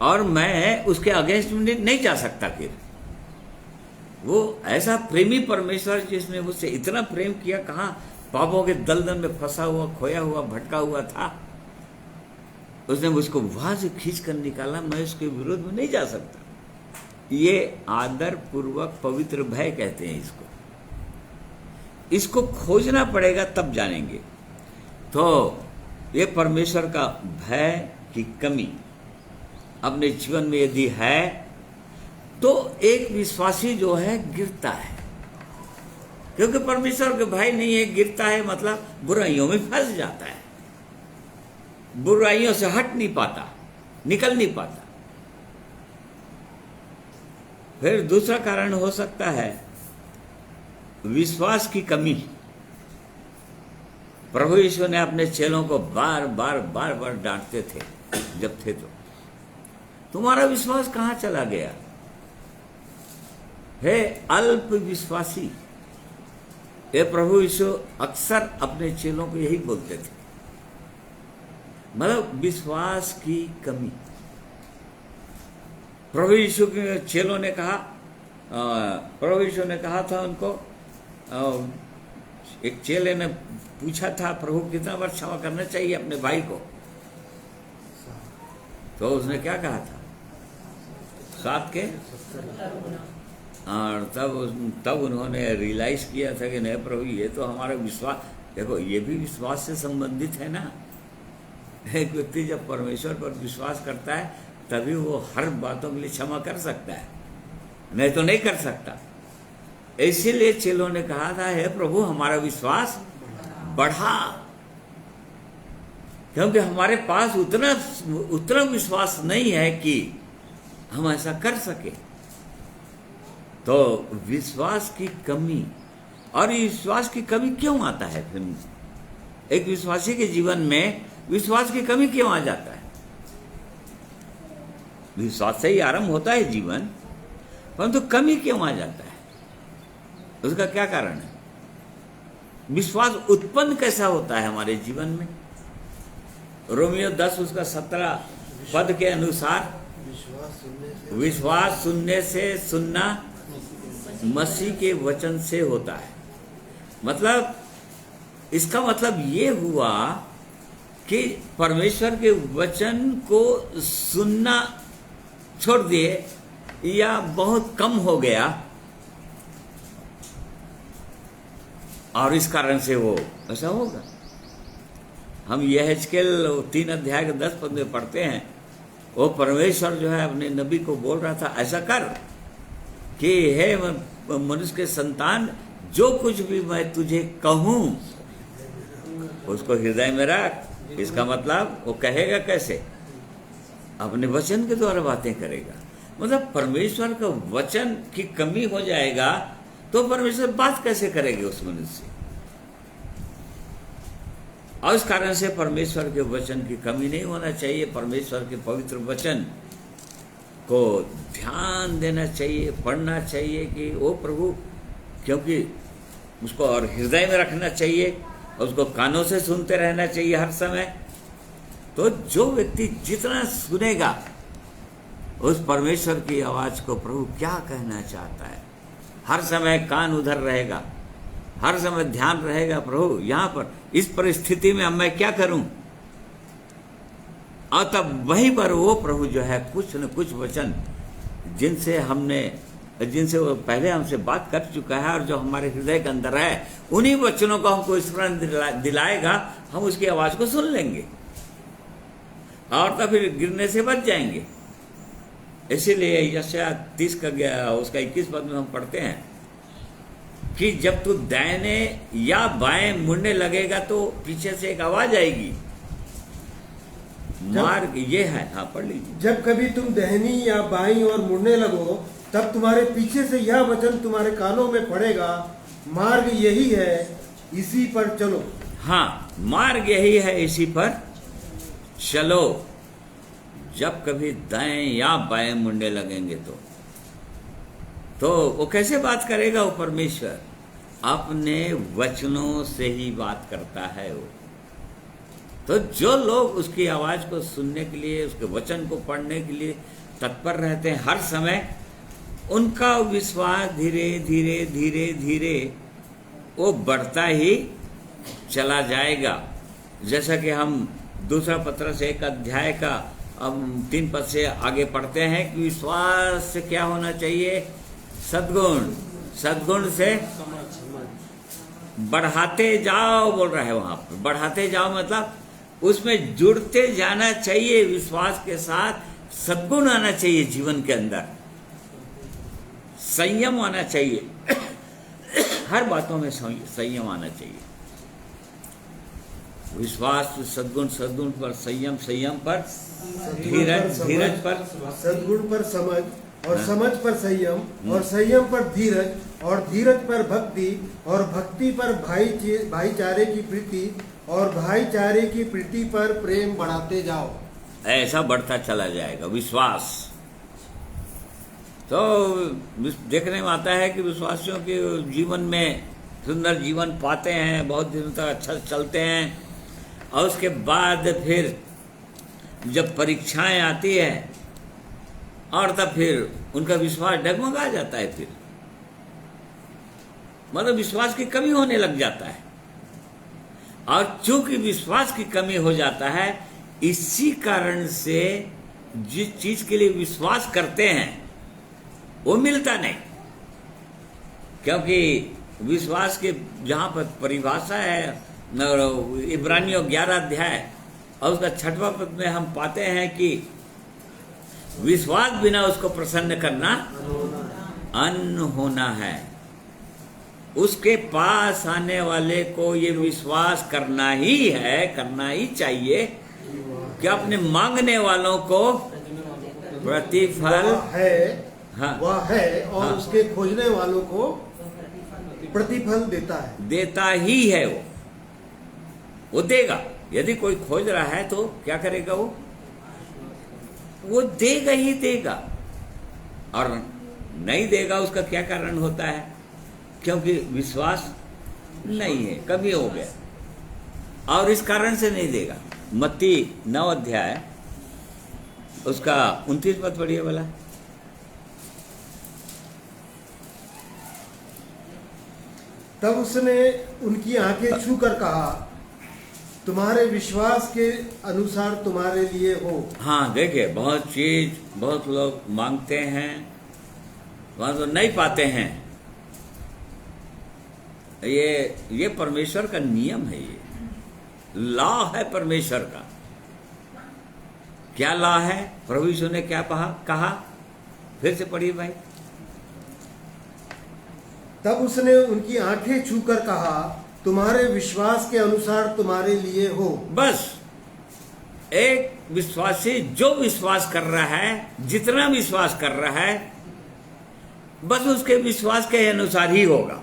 और मैं उसके अगेंस्ट में नहीं जा सकता। फिर वो ऐसा प्रेमी परमेश्वर जिसने मुझसे इतना प्रेम किया, कहाँ पापों के दलदल में फंसा हुआ, खोया हुआ, भटका हुआ था, उसने मुझको वहां से खींच कर निकाला, मैं उसके विरोध में नहीं जा सकता। ये आदर पूर्वक पवित्र भय कहते हैं इसको। इसको खोजना पड़ेगा, तब जानेंगे। तो ये परमेश्वर का भय की कमी अपने जीवन में यदि है, तो एक विश्वासी जो है गिरता है, क्योंकि परमेश्वर के भय नहीं है, गिरता है मतलब बुराइयों में फंस जाता है, बुराइयों से हट नहीं पाता, निकल नहीं पाता। फिर दूसरा कारण हो सकता है विश्वास की कमी। प्रभु यीशु ने अपने चेलों को बार बार डांटते थे जब थे, तो तुम्हारा विश्वास कहां चला गया? हे अल्प विश्वासी। ये प्रभु यीशु अक्सर अपने चेलों को यही बोलते थे, मतलब विश्वास की कमी। प्रभु यीशु के चेलों ने कहा, प्रभु यीशु ने कहा था उनको, एक चेले ने पूछा था, प्रभु कितना बार क्षमा करना चाहिए अपने भाई को? तो उसने क्या कहा था? 7 के। और तब उन्होंने रियलाइज किया था कि नहीं प्रभु, ये तो हमारा विश्वास, देखो ये भी विश्वास से संबंधित है ना। एक व्यक्ति जब परमेश्वर पर विश्वास करता है, तभी वो हर बातों के लिए क्षमा कर सकता है, नहीं तो नहीं कर सकता। इसीलिए चेलों ने कहा था, हे प्रभु हमारा विश्वास बढ़ा, क्योंकि हमारे पास उतना विश्वास नहीं है कि हम ऐसा कर सके। तो विश्वास की कमी, और विश्वास की कमी क्यों आता है? फिर एक विश्वासी के जीवन में विश्वास की कमी क्यों आ जाता है? विश्वास से ही आरंभ होता है जीवन, परंतु कमी क्यों आ जाता है? उसका क्या कारण है? विश्वास उत्पन्न कैसा होता है हमारे जीवन में? रोमियो 10 उसका 17 पद के अनुसार, विश्वास सुनने से, सुनना मसीह के वचन से होता है। मतलब इसका मतलब ये हुआ कि परमेश्वर के वचन को सुनना छोड़ दिए या बहुत कम हो गया, और इस कारण से वो ऐसा होगा। हम यहेजकेल 3 अध्याय के 10 पद में पढ़ते हैं, वो परमेश्वर जो है अपने नबी को बोल रहा था, ऐसा कर कि हे मनुष्य के संतान, जो कुछ भी मैं तुझे कहूं उसको हृदय में रख। इसका मतलब वो कहेगा कैसे? अपने वचन के द्वारा बातें करेगा। मतलब परमेश्वर का वचन की कमी हो जाएगा तो परमेश्वर बात कैसे करेंगे उस मनुष्य से? और इस कारण से परमेश्वर के वचन की कमी नहीं होना चाहिए। परमेश्वर के पवित्र वचन को ध्यान देना चाहिए, पढ़ना चाहिए कि ओ प्रभु, क्योंकि उसको और हृदय में रखना चाहिए, उसको कानों से सुनते रहना चाहिए हर समय। तो जो व्यक्ति जितना सुनेगा उस परमेश्वर की आवाज को, प्रभु क्या कहना चाहता है, हर समय कान उधर रहेगा, हर समय ध्यान रहेगा, प्रभु यहाँ पर इस परिस्थिति में अब मैं क्या करूं, और तब वहीं पर वो प्रभु जो है कुछ न कुछ वचन जिनसे वो पहले हमसे बात कर चुका है और जो हमारे हृदय के अंदर है, उन्हीं वचनों को हमको स्मरण दिलाएगा, हम उसकी आवाज को सुन लेंगे और तब फिर गिरने से बच जाएंगे। इसीलिए यशायाह 30 का उसका 21 पद में हम पढ़ते हैं कि जब तू दाहिने या बाएं मुड़ने लगेगा तो पीछे से एक आवाज आएगी, मार्ग ये है। हाँ, पढ़ लीजिए। जब कभी तुम दाहिनी या बाईं ओर मुड़ने लगो तब तुम्हारे पीछे से यह वचन तुम्हारे कानों में पड़ेगा, मार्ग यही है, इसी पर चलो। हाँ, मार्ग यही है, इसी पर चलो। जब कभी दाएं या बाएं मुड़ने लगेंगे तो वो कैसे बात करेगा? वो परमेश्वर अपने वचनों से ही बात करता है वो। तो जो लोग उसकी आवाज को सुनने के लिए, उसके वचन को पढ़ने के लिए तत्पर रहते हैं हर समय, उनका विश्वास धीरे धीरे धीरे धीरे वो बढ़ता ही चला जाएगा। जैसा कि हम दूसरा पत्रस 1 अध्याय का 3 पद से आगे पढ़ते हैं कि विश्वास से क्या होना चाहिए? सद्गुण, सद्गुण से बढ़ाते जाओ, बोल रहा है वहां पर। बढ़ाते जाओ मतलब उसमें जुड़ते जाना चाहिए, विश्वास के साथ सद्गुण आना चाहिए जीवन के अंदर, संयम आना चाहिए हर बातों में संयम आना चाहिए। विश्वास सद्गुण, सद्गुण पर संयम, संयम पर धीरज, धीरज पर सद्गुण पर समझ, और समझ पर संयम, और संयम पर धीरज, और धीरज पर भक्ति, और भक्ति पर भाईचारे की प्रीति, और भाईचारे की प्रीति पर प्रेम बढ़ाते जाओ। ऐसा बढ़ता चला जाएगा विश्वास। तो देखने में आता है कि विश्वासियों के जीवन में सुंदर जीवन पाते हैं, बहुत दिनों तक अच्छा चलते हैं, और उसके बाद फिर जब परीक्षाएं आती है और तब फिर उनका विश्वास डगमगा जाता है, फिर मतलब विश्वास की कमी होने लग जाता है। और चूंकि विश्वास की कमी हो जाता है, इसी कारण से जिस चीज के लिए विश्वास करते हैं वो मिलता नहीं, क्योंकि विश्वास के जहां पर परिभाषा है इब्रानियों 11 अध्याय और उसका 6वां पद में हम पाते हैं कि विश्वास बिना उसको प्रसन्न करना अन्न होना है। उसके पास आने वाले को ये विश्वास करना ही है, करना ही चाहिए कि अपने मांगने वालों को प्रतिफल है, हाँ, वह है, और हाँ, उसके खोजने वालों को प्रतिफल देता है। देता ही है वो देगा। यदि कोई खोज रहा है तो क्या करेगा? वो देगा ही देगा, और नहीं देगा उसका क्या कारण होता है? क्योंकि विश्वास नहीं है, कमी हो गया, और इस कारण से नहीं देगा। मत्ती 9 अध्याय उसका 29 पद पढ़िए वाला। तब उसने उनकी आंखें छूकर कहा, तुम्हारे विश्वास के अनुसार तुम्हारे लिए हो। हाँ, देखिए, बहुत लोग मांगते हैं, वहां तो नहीं पाते हैं। ये परमेश्वर का नियम है, ये लॉ है परमेश्वर का। क्या लॉ है? प्रभु यीशु ने क्या कहा? फिर से पढ़िए भाई। तब उसने उनकी आंखें छूकर कहा, तुम्हारे विश्वास के अनुसार तुम्हारे लिए हो। बस एक विश्वासी जो विश्वास कर रहा है, जितना विश्वास कर रहा है, बस उसके विश्वास के अनुसार ही होगा।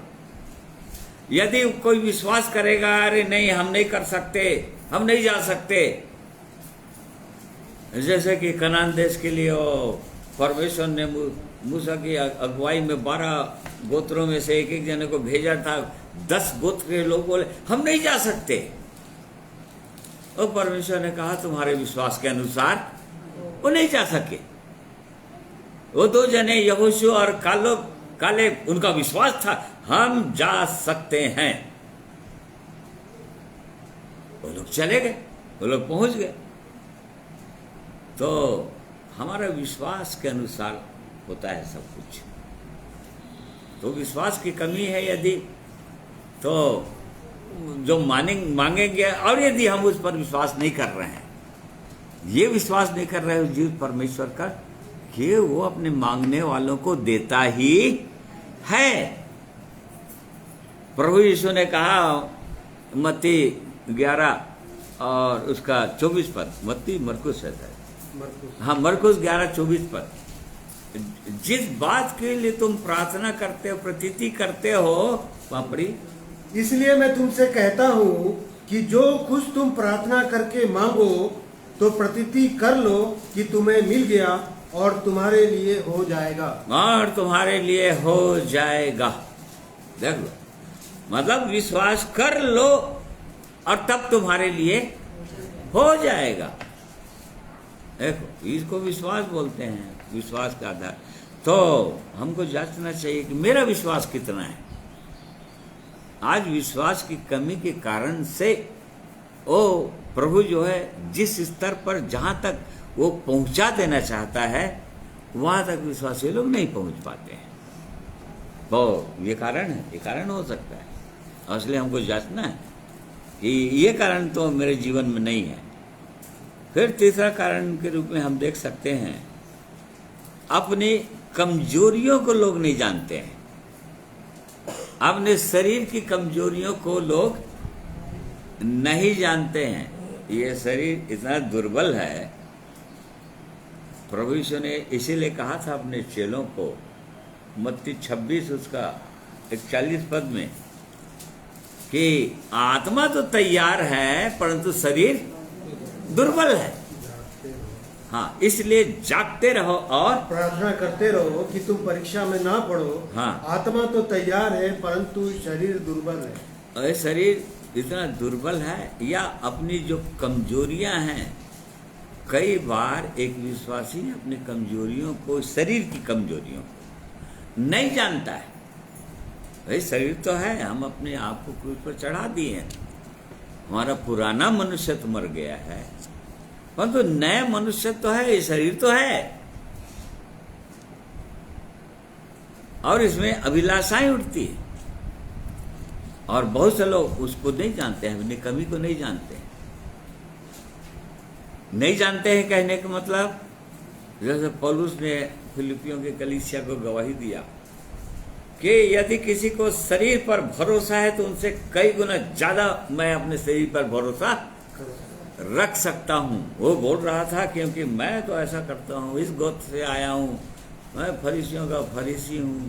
यदि कोई विश्वास करेगा, अरे नहीं हम नहीं कर सकते, हम नहीं जा सकते, जैसे कि कनान देश के लिए परमेश्वर ने मूसा की अगुवाई में 12 गोत्रों में से एक जने को भेजा था 10 गोत्र के लोग बोले हम नहीं जा सकते, और परमेश्वर ने कहा तुम्हारे विश्वास के अनुसार वो नहीं जा सके। वो 2 जने यहोशू और कालेब, उनका विश्वास था हम जा सकते हैं। वो लोग चले गए, वो लोग पहुंच गए। तो हमारा विश्वास के अनुसार होता है सब कुछ। तो विश्वास की कमी है यदि, तो जो मांगेंगे, और यदि हम उस पर विश्वास नहीं कर रहे हैं, ये विश्वास नहीं कर रहे हैं जीवित परमेश्वर का कि वो अपने मांगने वालों को देता ही है। प्रभु यीशु ने कहा मत्ती 11 और उसका 24 पद, मत्ती मरकुस है, हाँ मरकुस 11:24 पद, जिस बात के लिए तुम प्रार्थना करते हो, प्रतीति करते हो पापड़ी, इसलिए मैं तुमसे कहता हूँ कि जो कुछ तुम प्रार्थना करके मांगो तो प्रतीति कर लो कि तुम्हें मिल गया और तुम्हारे लिए हो जाएगा। और तुम्हारे लिए हो जाएगा। देख लो, मतलब विश्वास कर लो और तब तुम्हारे लिए हो जाएगा। देखो, इसको विश्वास बोलते हैं, विश्वास का आधार। तो हमको जांचना चाहिए कि मेरा विश्वास कितना है। आज विश्वास की कमी के कारण से वो प्रभु जो है जिस स्तर पर, जहां तक वो पहुंचा देना चाहता है, वहां तक विश्वासी लोग नहीं पहुंच पाते हैं। तो ये कारण है, ये कारण हो सकता है, और इसलिए हमको जांचना है कि ये कारण तो मेरे जीवन में नहीं है। फिर तीसरा कारण के रूप में हम देख सकते हैं, अपनी कमजोरियों को लोग नहीं जानते हैं। अपने शरीर की कमजोरियों को लोग नहीं जानते हैं। ये शरीर इतना दुर्बल है, प्रभु यीशु ने इसीलिए कहा था अपने चेलों को, मत्ती 26 उसका 41 पद में, कि आत्मा तो तैयार है परंतु शरीर दुर्बल है। हाँ, इसलिए जागते रहो और प्रार्थना करते रहो कि तुम परीक्षा में ना पड़ो। हाँ। आत्मा तो तैयार है परंतु शरीर दुर्बल है। और शरीर इतना दुर्बल है, या अपनी जो कमजोरियां हैं, कई बार एक विश्वासी अपनी कमजोरियों को, शरीर की कमजोरियों को नहीं जानता है। भाई शरीर तो है, हम अपने आप को क्रूस पर चढ़ा दिए हैं, हमारा पुराना मनुष्य तो मर गया है, परंतु नया मनुष्य तो है, शरीर तो है, और इसमें अभिलाषाएं उठती है। और बहुत से लोग उसको नहीं जानते हैं, अपनी कमी को नहीं जानते हैं। नहीं जानते हैं कहने का मतलब, जैसे पौलुस ने फिलिपियों के कलीसिया को गवाही दिया कि यदि किसी को शरीर पर भरोसा है तो उनसे कई गुना ज्यादा मैं अपने शरीर पर भरोसा रख सकता हूं। वो बोल रहा था क्योंकि मैं तो ऐसा करता हूं, इस गोत्र से आया हूं, मैं फरीसियों का फरीसी हूं,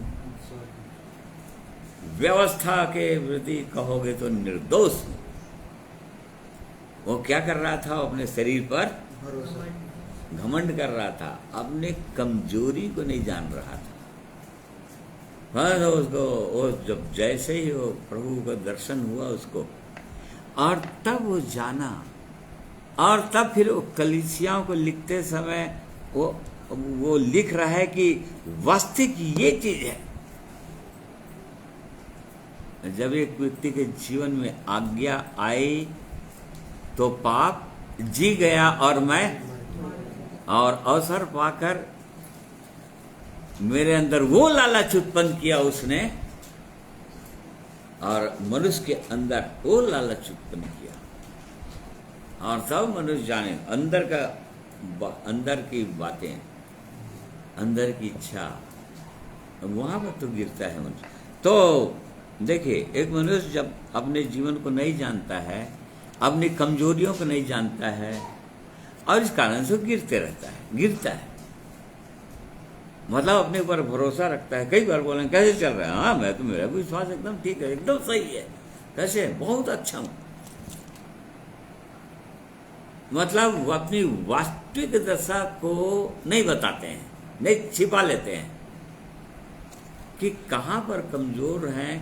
व्यवस्था के प्रति कहोगे तो निर्दोष हूं। वो क्या कर रहा था, अपने शरीर पर घमंड कर रहा था, अपने कमजोरी को नहीं जान रहा था। बस उसको, वो जब जैसे ही वो प्रभु का दर्शन हुआ उसको, और तब वो जाना, और तब फिर वो कलीसियाओं को लिखते समय वो लिख रहा है कि वास्तविक ये चीज है। जब एक व्यक्ति के जीवन में आज्ञा आई तो पाप जी गया, और मैं, और अवसर पाकर मेरे अंदर वो लालच उत्पन्न किया उसने, और मनुष्य के अंदर वो लालच उत्पन्न किया, और सब मनुष्य जाने अंदर की बातें, अंदर की इच्छा, वहां पर तो गिरता है मनुष्य। तो देखिए, एक मनुष्य जब अपने जीवन को नहीं जानता है, अपनी कमजोरियों को नहीं जानता है, और इस कारण से गिरते रहता है, गिरता है, मतलब अपने ऊपर भरोसा रखता है। कई बार बोले कैसे चल रहा है, हाँ मैं तो, मेरा विश्वास एकदम ठीक है, एकदम सही है, कैसे, बहुत अच्छा हूं। मतलब वो अपनी वास्तविक दशा को नहीं बताते हैं, नहीं, छिपा लेते हैं कि कहां पर कमजोर हैं,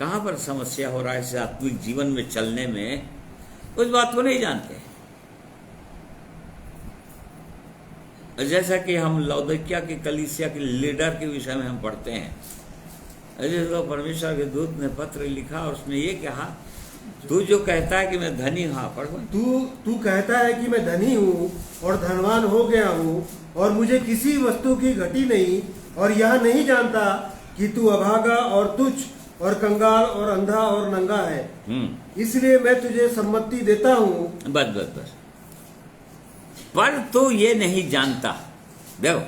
कहाँ पर समस्या हो रहा है इस आत्मिक जीवन में चलने में, उस बात को नहीं जानते। जैसा कि हम लौदकिया की कलीसिया के लीडर के विषय में हम पढ़ते हैं, जिसको परमेश्वर के दूत ने पत्र लिखा और उसने ये कहा, तू जो कहता है कि मैं धनी हूँ, पढ़ो, तू कहता है कि मैं धनी हूँ और धनवान हो गया हूँ और मुझे किसी वस्तु की घटी नहीं, और यह नहीं जानता कि तू अभागा और तुच्छ और कंगाल और अंधा और नंगा है, इसलिए मैं तुझे सम्मति देता हूँ। बस बस बस, पर तू ये नहीं जानता। देखो,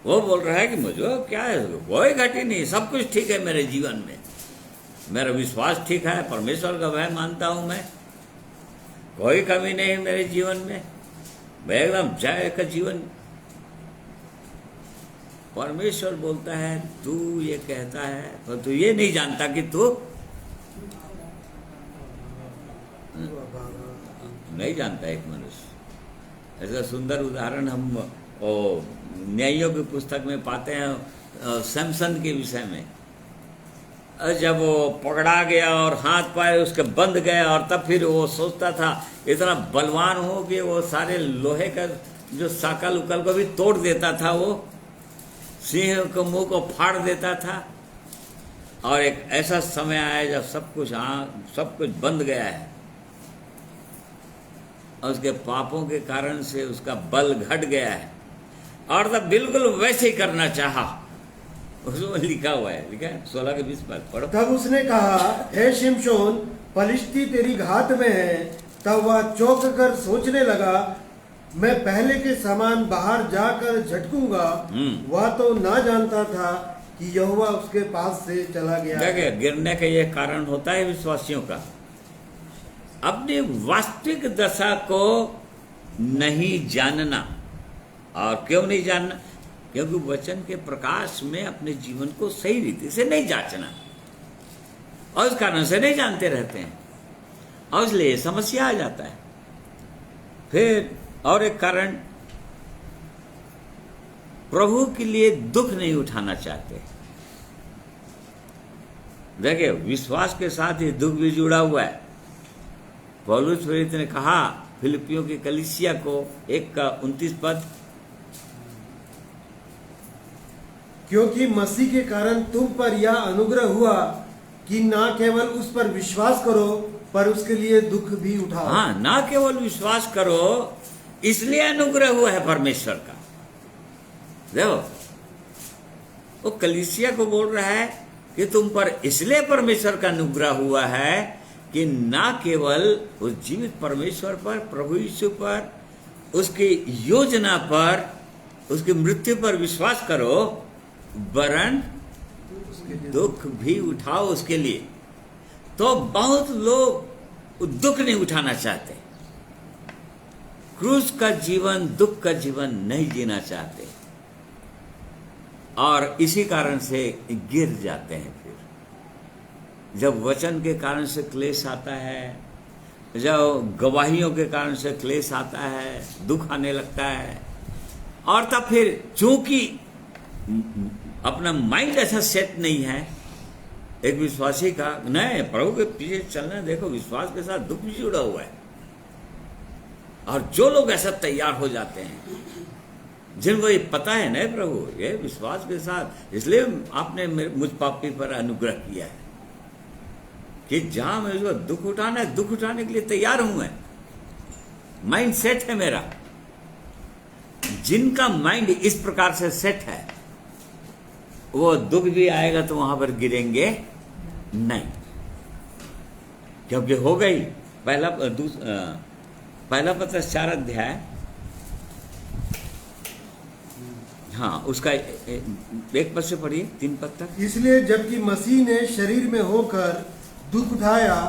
वो बोल रहा है कि मुझे क्या है, कोई घटी नहीं, सब कुछ ठीक है मेरे जीवन में, मेरा विश्वास ठीक है, परमेश्वर का भय मानता हूं मैं, कोई कमी नहीं है मेरे जीवन में, मैं एकदम जय का जीवन। परमेश्वर बोलता है तू ये कहता है, पर तू ये नहीं जानता कि तू नहीं जानता। एक मनुष्य, ऐसा सुंदर उदाहरण हम न्यायियों की पुस्तक में पाते हैं सैमसन के विषय में। जब वो पकड़ा गया और हाथ पाए उसके बंध गए, और तब फिर वो सोचता था इतना बलवान हो कि वो सारे लोहे का जो साकल उकल को भी तोड़ देता था, वो सिंह के मुंह को फाड़ देता था। और एक ऐसा समय आया जब सब कुछ बंद गया है, और उसके पापों के कारण से उसका बल घट गया है, और तब बिल्कुल वैसे ही करना चाहा। उसमें लिखा हुआ है, लिखा है 16 के 20 पर पढ़ो। तब उसने कहा, हे शिमशोन, पलिश्ती तेरी घात में है। तब वह चौंक कर सोचने लगा, मैं पहले के समान बाहर जाकर झटकूंगा। वह तो ना जानता था कि यहोवा उसके पास से चला गया। देखिए, गिरने का यह कारण होता है विश्वासियों का, अपनी वास्तविक दशा को नहीं जानना। और क्यों नहीं जानना? क्योंकि वचन के प्रकाश में अपने जीवन को सही रीति से नहीं जांचना, और इस कारण से नहीं जानते रहते हैं, और इसलिए समस्या आ जाता है। फिर और एक कारण, प्रभु के लिए दुख नहीं उठाना चाहते। देखिए, विश्वास के साथ ही दुख भी जुड़ा हुआ है। पौलुस प्रेरित ने कहा फिलिपियों की कलीसिया को 1:29, क्योंकि मसीह के कारण तुम पर यह अनुग्रह हुआ कि ना केवल उस पर विश्वास करो पर उसके लिए दुख भी उठाओ। हाँ, ना केवल विश्वास करो, इसलिए अनुग्रह हुआ है परमेश्वर का। देखो, वो कलीसिया को बोल रहा है कि तुम पर इसलिए परमेश्वर का अनुग्रह हुआ है कि ना केवल उस जीवित परमेश्वर पर, प्रभु यीशु पर, उसकी योजना पर, उसकी मृत्यु पर विश्वास करो, वरन दुख भी उठाओ उसके लिए। तो बहुत लोग दुख नहीं उठाना चाहते, क्रूस का जीवन, दुख का जीवन नहीं जीना चाहते, और इसी कारण से गिर जाते हैं। फिर जब वचन के कारण से क्लेश आता है, जब गवाहियों के कारण से क्लेश आता है, दुख आने लगता है, और तब फिर चूंकि अपना माइंड ऐसा सेट नहीं है एक विश्वासी का, नहीं प्रभु के पीछे चलना, देखो विश्वास के साथ दुख भी जुड़ा हुआ है। और जो लोग ऐसा तैयार हो जाते हैं, जिनको ये पता है नहीं प्रभु ये विश्वास के साथ, इसलिए आपने मुझ पापी पर अनुग्रह किया है कि जहां मुझे दुख उठाना है, दुख उठाने के लिए तैयार हूं मैं, माइंड सेट है मेरा। जिनका माइंड इस प्रकार से सेट है, वो दुख भी आएगा तो वहां पर गिरेंगे नहीं, क्योंकि हो गई। पहला पत्र 4 अध्याय, हाँ उसका 1 पद से पढ़िए 3 पद तक। इसलिए जबकि मसीह ने शरीर में होकर दुख उठाया,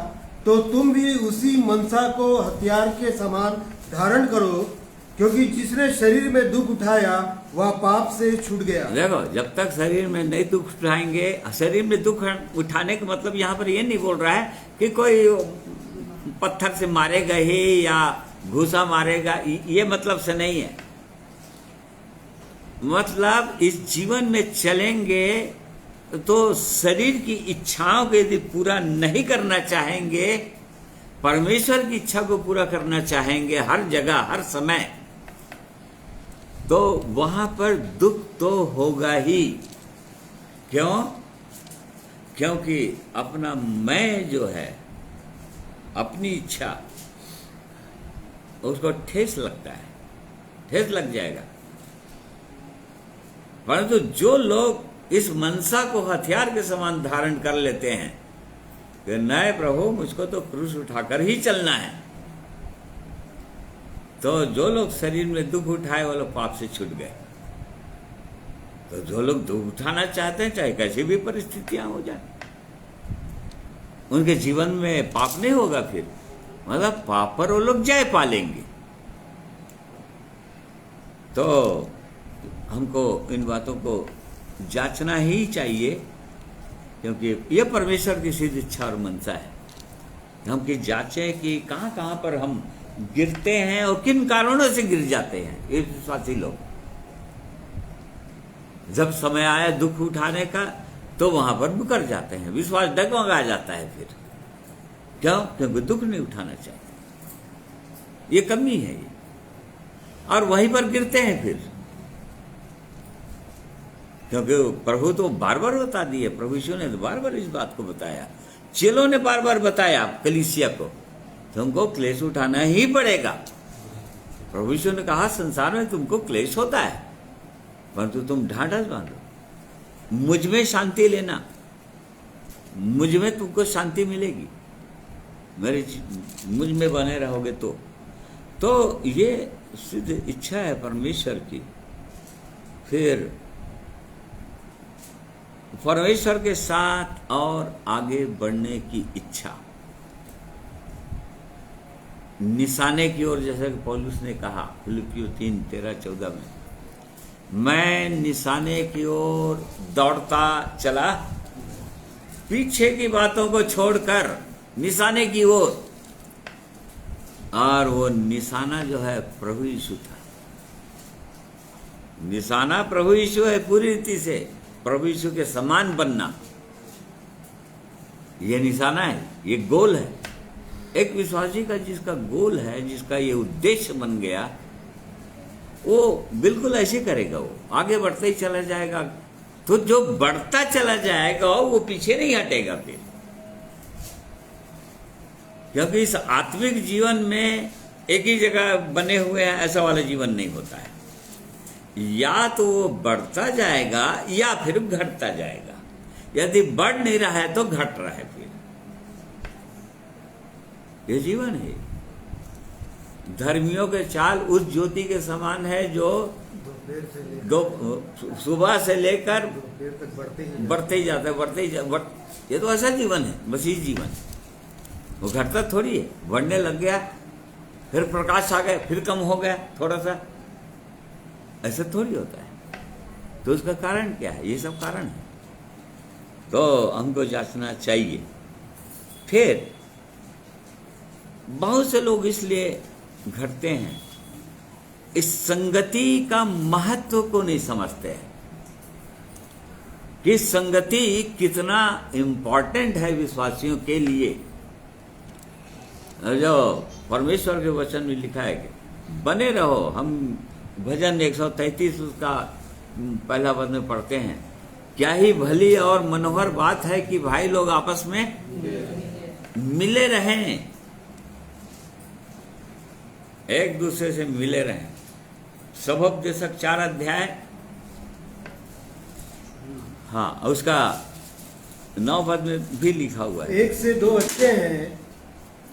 तो तुम भी उसी मनसा को हथियार के समान धारण करो, क्योंकि जिसने शरीर में दुख उठाया वह पाप से छूट गया। देखो, जब तक शरीर में नहीं दुख उठाएंगे, शरीर में दुख उठाने का मतलब यहाँ पर ये नहीं बोल रहा है कि कोई पत्थर से मारेगा ही या घूसा मारेगा, ये मतलब से नहीं है। मतलब इस जीवन में चलेंगे तो शरीर की इच्छाओं को यदि पूरा नहीं करना चाहेंगे, परमेश्वर की इच्छा को पूरा करना चाहेंगे हर जगह हर समय, तो वहां पर दुख तो होगा ही। क्यों? क्योंकि अपना मैं जो है, अपनी इच्छा, उसको ठेस लगता है, ठेस लग जाएगा। परंतु जो लोग इस मनसा को हथियार के समान धारण कर लेते हैं कि नहीं प्रभु, मुझको तो क्रूस उठाकर ही चलना है, तो जो लोग शरीर में दुख उठाए वो लोग पाप से छूट गए। तो जो लोग दुख उठाना चाहते हैं, चाहे कैसी भी परिस्थितियां हो जाए, उनके जीवन में पाप नहीं होगा। फिर मतलब पाप पर वो लोग जय पालेंगे। तो हमको इन बातों को जांचना ही चाहिए, क्योंकि ये परमेश्वर की सिद्ध इच्छा और मनसा है। हम की जांचें कि कहाँ कहाँ पर हम गिरते हैं और किन कारणों से गिर जाते हैं। ये विश्वासी लोग जब समय आया दुख उठाने का, तो वहां पर मुकर जाते हैं, विश्वास डगमगा जाता है। फिर क्यों? क्योंकि दुख नहीं उठाना चाहते। ये कमी है ये, और वहीं पर गिरते हैं फिर। क्योंकि प्रभु तो बार बार बता दिए, प्रभु यीशु ने तो बार बार इस बात को बताया, चेलों ने बार बार बताया कलीसिया को, तुमको क्लेश उठाना ही पड़ेगा। प्रभु यीशु ने कहा संसार में तुमको क्लेश होता है, परंतु तुम ढाढ़स बांधो, मुझ में शांति लेना, मुझ में तुमको शांति मिलेगी, मुझ में बने रहोगे तो ये सिद्ध इच्छा है परमेश्वर की। फिर परमेश्वर के साथ और आगे बढ़ने की इच्छा, निशाने की ओर, जैसे कि पौलुस ने कहा फिलिपियों 3:13-14 में, मैं निशाने की ओर दौड़ता चला, पीछे की बातों को छोड़कर निशाने की ओर। और वो निशाना जो है प्रभु यीशु था। निशाना प्रभु यीशु है, पूरी रीति से प्रभु यीशु के समान बनना, ये निशाना है, ये गोल है। एक विश्वासी का जिसका गोल है, जिसका ये उद्देश्य बन गया, वो बिल्कुल ऐसे करेगा, वो आगे बढ़ते ही चला जाएगा। तो जो बढ़ता चला जाएगा वो पीछे नहीं हटेगा फिर। क्योंकि इस आत्मिक जीवन में एक ही जगह बने हुए हैं ऐसा वाला जीवन नहीं होता है। या तो वो बढ़ता जाएगा या फिर घटता जाएगा। यदि बढ़ नहीं रहा है तो घट रहा है फिर। ये जीवन है। धर्मियों के चाल उस ज्योति के समान है जो सुबह से लेकर बढ़ते ही जाता है, ये तो ऐसा जीवन है, मसीह जीवन। वो घटता थोड़ी है, बढ़ने लग गया फिर प्रकाश आ गया फिर कम हो गया थोड़ा सा, ऐसा थोड़ी होता है। तो उसका कारण क्या है? ये सब कारण है। तो हमको जांचना चाहिए। फिर बहुत से लोग इसलिए घटते हैं, इस संगति का महत्व को नहीं समझते हैं कि संगति कितना इम्पोर्टेंट है विश्वासियों के लिए। जो परमेश्वर के वचन में लिखा है कि बने रहो, हम भजन 133 उसका पहला पद में पढ़ते हैं, क्या ही भली और मनोहर बात है कि भाई लोग आपस में मिले रहें, एक दूसरे से मिले रहें। सभोपदेशक 4 अध्याय, हाँ उसका 9 पद में भी लिखा हुआ है, 1 से 2 अच्छे हैं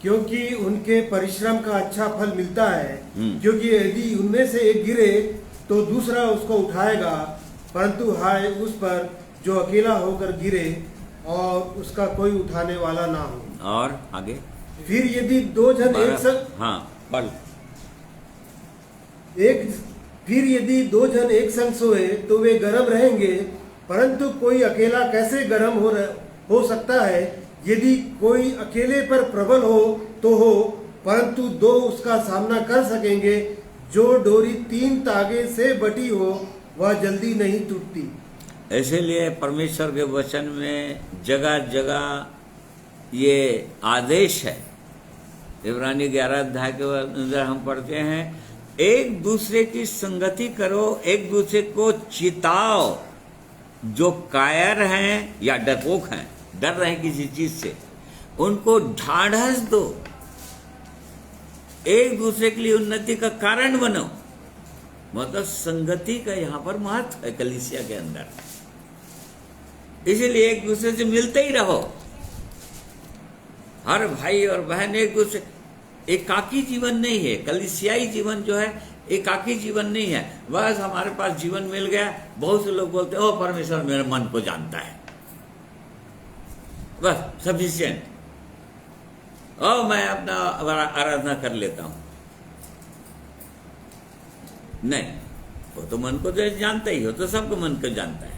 क्योंकि उनके परिश्रम का अच्छा फल मिलता है। क्योंकि यदि उनमें से एक गिरे तो दूसरा उसको उठाएगा, परंतु हाय उस पर जो अकेला होकर गिरे और उसका कोई उठाने वाला ना हो। और आगे, फिर यदि दो जन एक संग, हाँ पढ़, फिर यदि 2 जन एक संग सोए तो वे गर्म रहेंगे, परंतु कोई अकेला कैसे गर्म हो सकता है? यदि कोई अकेले पर प्रबल हो तो हो, परंतु 2 उसका सामना कर सकेंगे। जो डोरी 3 तागे से बटी हो वह जल्दी नहीं टूटती। इसीलिए परमेश्वर के वचन में जगह जगह ये आदेश है। इब्रानी 11 अध्याय के अंदर हम पढ़ते हैं, एक दूसरे की संगति करो, एक दूसरे को चिताओ। जो कायर हैं या डरपोक हैं, डर रहे हैं किसी चीज से, उनको ढाढ़स दो। एक दूसरे के लिए उन्नति का कारण बनो। मतलब संगति का यहां पर महत्व है कलीसिया के अंदर। इसीलिए एक दूसरे से मिलते ही रहो। हर भाई और बहन एक दूसरे, एकाकी जीवन नहीं है। कलीसियाई जीवन जो है एकाकी जीवन नहीं है। बस हमारे पास जीवन मिल गया। बहुत से लोग बोलते हैं, ओ परमेश्वर मेरे मन को जानता है, बस सफिशिएंट, ओ मैं अपना आराधना कर लेता हूं। नहीं, वो तो मन को तो जानता ही हो, तो सबको मन को जानता है।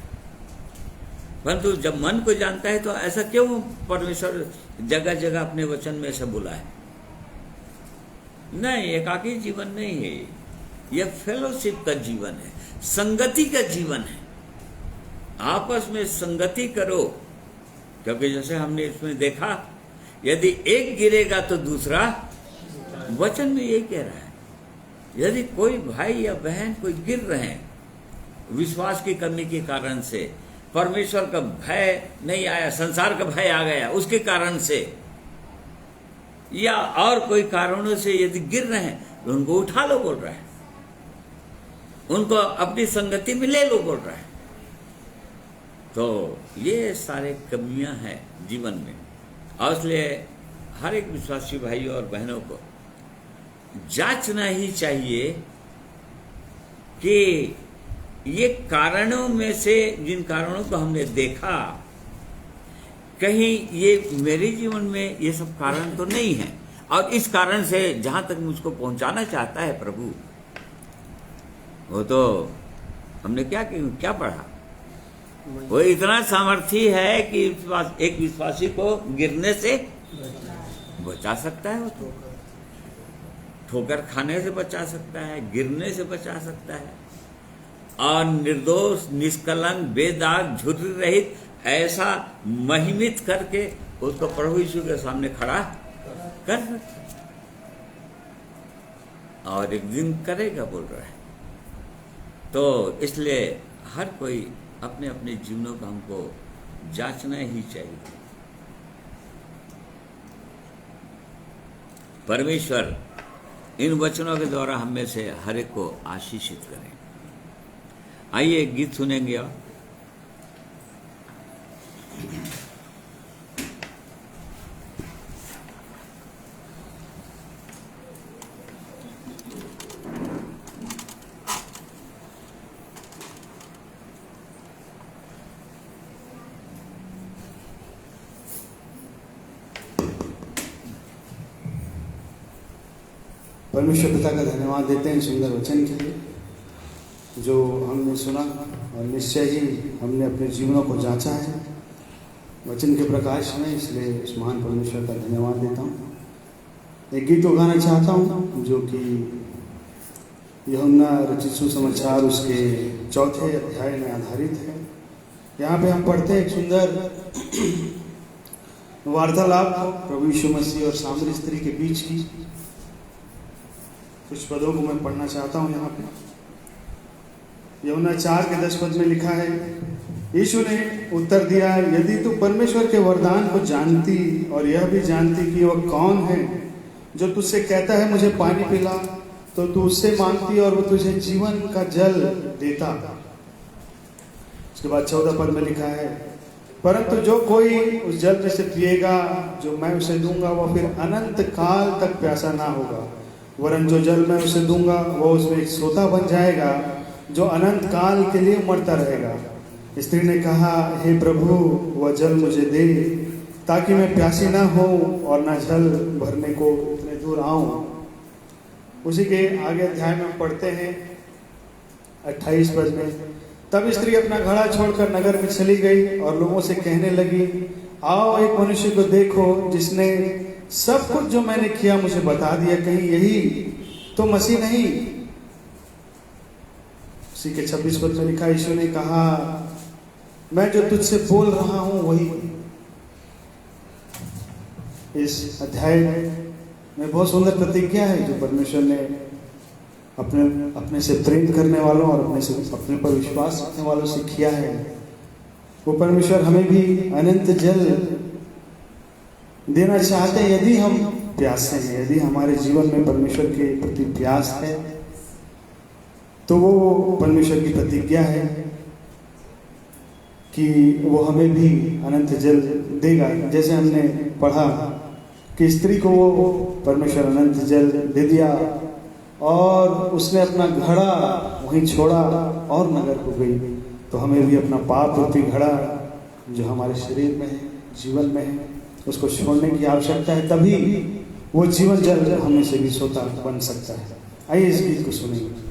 परंतु जब मन को जानता है तो ऐसा क्यों परमेश्वर जगह जगह अपने वचन में ऐसा बोला है? नहीं, एकाकी जीवन नहीं है, यह फेलोशिप का जीवन है, संगति का जीवन है। आपस में संगति करो, क्योंकि जैसे हमने इसमें देखा, यदि एक गिरेगा तो दूसरा, वचन में यही कह रहा है। यदि कोई भाई या बहन कोई गिर रहे हैं विश्वास की कमी के कारण से, परमेश्वर का भय नहीं आया, संसार का भय आ गया उसके कारण से, या और कोई कारणों से यदि गिर रहे हैं तो उनको उठा लो बोल रहा है, उनको अपनी संगति में ले लो बोल रहा है। तो ये सारे कमियां हैं जीवन में। और इसलिए हर एक विश्वासी भाइयों और बहनों को जांचना ही चाहिए कि ये कारणों में से, जिन कारणों को हमने देखा, कहीं ये मेरे जीवन में ये सब कारण तो नहीं है, और इस कारण से जहां तक मुझको पहुंचाना चाहता है प्रभु, वो तो हमने क्या पढ़ा, वो इतना सामर्थी है कि एक विश्वासी को गिरने से बचा सकता है। वो तो ठोकर खाने से बचा सकता है, गिरने से बचा सकता है, और निर्दोष, निष्कलंक, बेदाग, झुर्री रहित ऐसा महिमित करके उसको प्रभु यीशु के सामने खड़ा कर सकता है। और एक दिन करेगा बोल रहा है। तो इसलिए हर कोई अपने अपने जीवनों का हमको जांचना ही चाहिए। परमेश्वर इन वचनों के द्वारा हम में से हर एक को आशीषित करें। आइए एक गीत सुनेंगे। और परमेश्वर पिता का धन्यवाद देते हैं सुंदर वचन के लिए जो हमने सुना, और निश्चय ही हमने अपने जीवनों को जांचा है वचन के प्रकाश में। इसलिए इस महान परमेश्वर का धन्यवाद देता हूँ। एक गीत को गाना चाहता हूँ जो कि यूहन्ना रचित सुसमाचार उसके 4 अध्याय में आधारित है। यहाँ पे हम पढ़ते हैं एक सुंदर वार्तालाप प्रभु यीशु मसीह और सामरी स्त्री के बीच की। कुछ पदों को मैं पढ़ना चाहता हूँ। यहाँ पे यूहन्ना 4:10 में लिखा है, यीशु ने उत्तर दिया, यदि तू परमेश्वर के वरदान को जानती और यह भी जानती कि वह कौन है जो तुझसे कहता है मुझे पानी पिला, तो तू उससे मांगती और वो तुझे जीवन का जल देता। उसके बाद 14 पद में लिखा है, परंतु जो कोई उस जल में से पिएगा जो मैं उसे दूंगा, वह फिर अनंत काल तक प्यासा ना होगा, वरन जो जल मैं उसे दूंगा वो उसमें एक सोता बन जाएगा जो अनंत काल के लिए उमड़ता रहेगा। स्त्री ने कहा, हे प्रभु, वह जल मुझे दे ताकि मैं प्यासी ना हो और ना जल भरने को इतने दूर आऊं। उसी के आगे अध्याय में पढ़ते हैं 28 पद में, तब स्त्री अपना घड़ा छोड़कर नगर में चली गई और लोगों से कहने लगी, आओ एक मनुष्य को देखो जिसने सब कुछ जो मैंने किया मुझे बता दिया, कहीं यही तो मसीह नहीं। उसी के 26 पद में लिखा, यीशु ने कहा, मैं जो तुझसे बोल रहा हूं वही। इस अध्याय में बहुत सुंदर प्रतिज्ञा है जो परमेश्वर ने अपने से प्रेम करने वालों और अपने पर विश्वास रखने वालों से किया है। वो परमेश्वर हमें भी अनंत जल देना चाहते हैं यदि हम प्यासे हैं, यदि हमारे जीवन में परमेश्वर के प्रति प्यास है, तो वो परमेश्वर की प्रतिज्ञा है कि वो हमें भी अनंत जल देगा। जैसे हमने पढ़ा कि स्त्री को वो परमेश्वर अनंत जल दे दिया और उसने अपना घड़ा वहीं छोड़ा और नगर को गई। तो हमें भी अपना पाप रूपी घड़ा जो हमारे शरीर में है, जीवन में है, उसको छोड़ने की आवश्यकता है, तभी वो जीवन जल हमें से भी सोता बन सकता है। आइए इस गीत को सुनेंगे।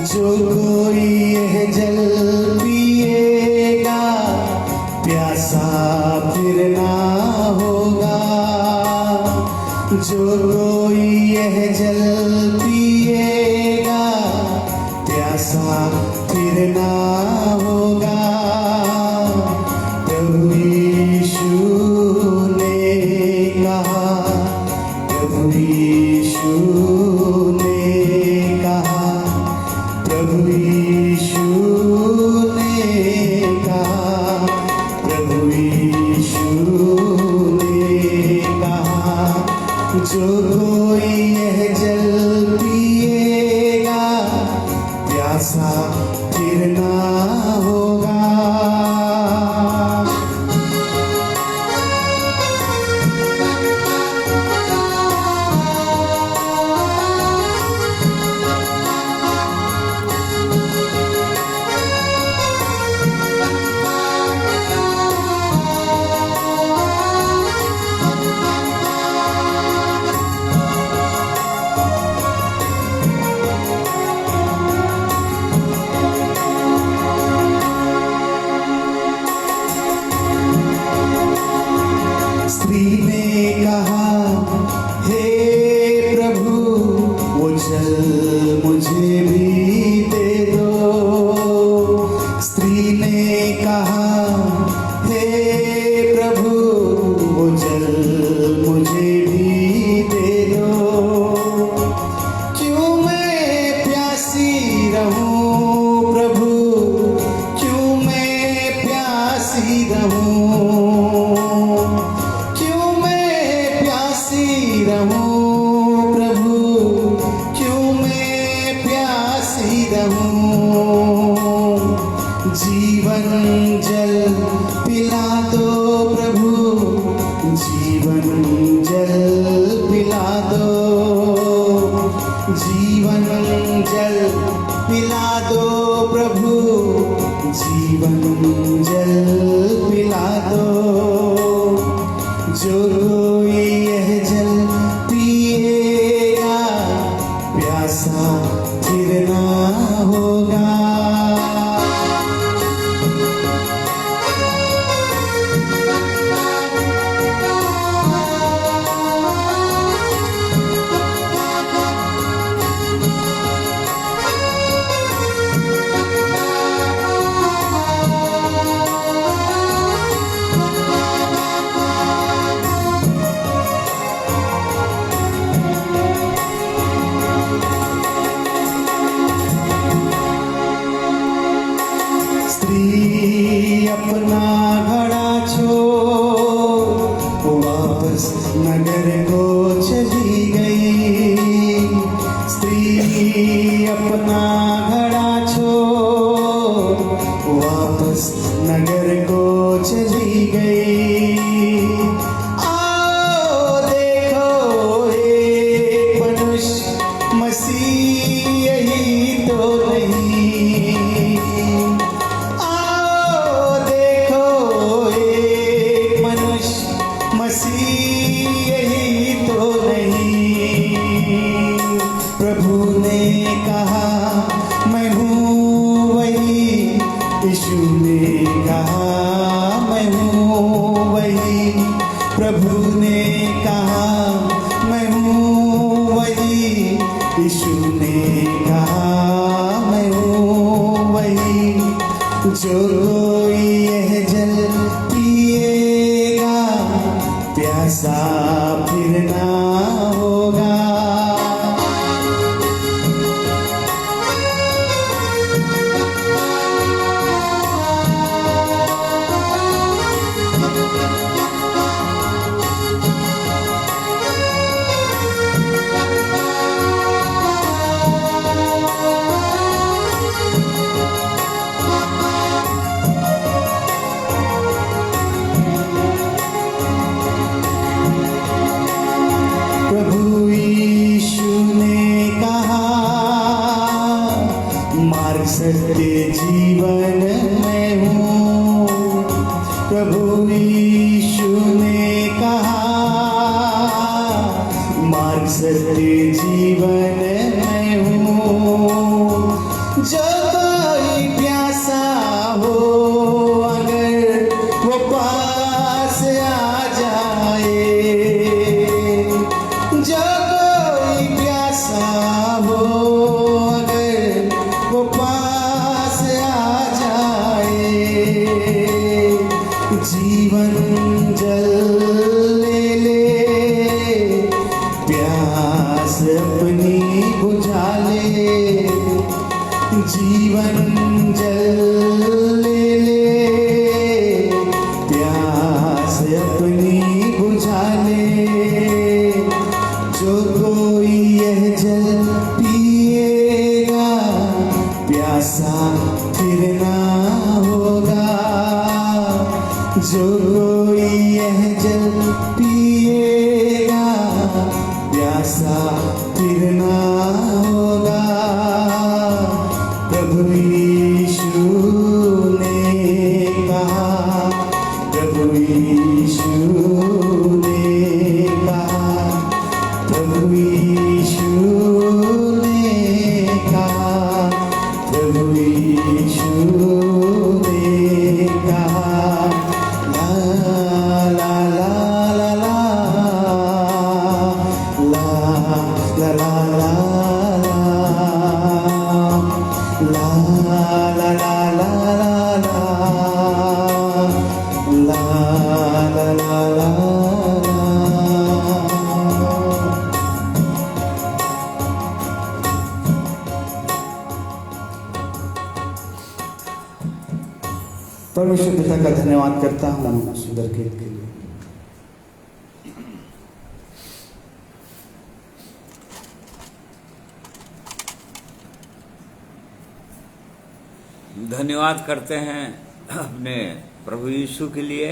जो कोई यह जल पिएगा प्यासा फिर ना होगा। जो कोई यह जल पिएगा प्यासा फिर ना होगा। प्रभु यीशु ने कहा, प्रभु यीशु ने कहा, प्रभु यीशु ने कहा, प्रभु यीशु ने कहा, जो कोई यह जल पिएगा प्यासा फिर ना होगा। स्त्री ने कहा, हे प्रभु वो जल मुझे भी दे दो। स्त्री ने कहा, हे प्रभु वो जल मुझे भी दे दो। क्यों मैं प्यासी रहूं प्रभु, क्यों मैं प्यासी रहूं, रहूं प्रभु, क्यों मैं प्यासी रहूं। जीवन जल पिला दो प्रभु, जीवन जल पिला दो, जीवन जल पिला दो प्रभु, जीवन जल पिला दो। जो कोई यह जल पिएगा प्यासा फिर ना होगा। स्त्री अपना घड़ा छोड़ वापस नगर को चली गई। स्त्री अपना घड़ा छोड़ ने कहा मैं हूँ वही, यीशु ने कहा मैं हूँ वही, प्रभु ने कहा मैं हूँ वही, यीशु ने कहा मैं हूँ वही। जो कोई यह जल पिएगा प्यासा फिर ना होगा। प्रभु यीशु ने कहा मार्ग सत्य जीवन मैं हूँ। प्रभु यीशु ने कहा मार्ग सत्य जीवन मैं हूँ। जो कोई प्यासा हो अगर वो पास आ जाए, जो कोई प्यासा हो अगर वो पास आ जाए, जीवन जल ले ले प्यास अपनी बुझा ले, जीवन जल ले ले प्यास अपनी बुझा ले। जो कोई यह जल पिएगा प्यासा फिर ना होगा। जो कोई यह जल पिएगा प्यासा फिर ना होगा। प्रभु यीशु ने कहा, प्रभु यीशु ने कहा, प्रभु यीशु ने कहा, प्रभु यीशु ने कहा। ला ला ला ला ला ला ला ला ला ला ला ला। परमेश्वर पिता का धन्यवाद करता हूँ सुंदर गीत के लिए। धन्यवाद करते हैं अपने प्रभु यीशु के लिए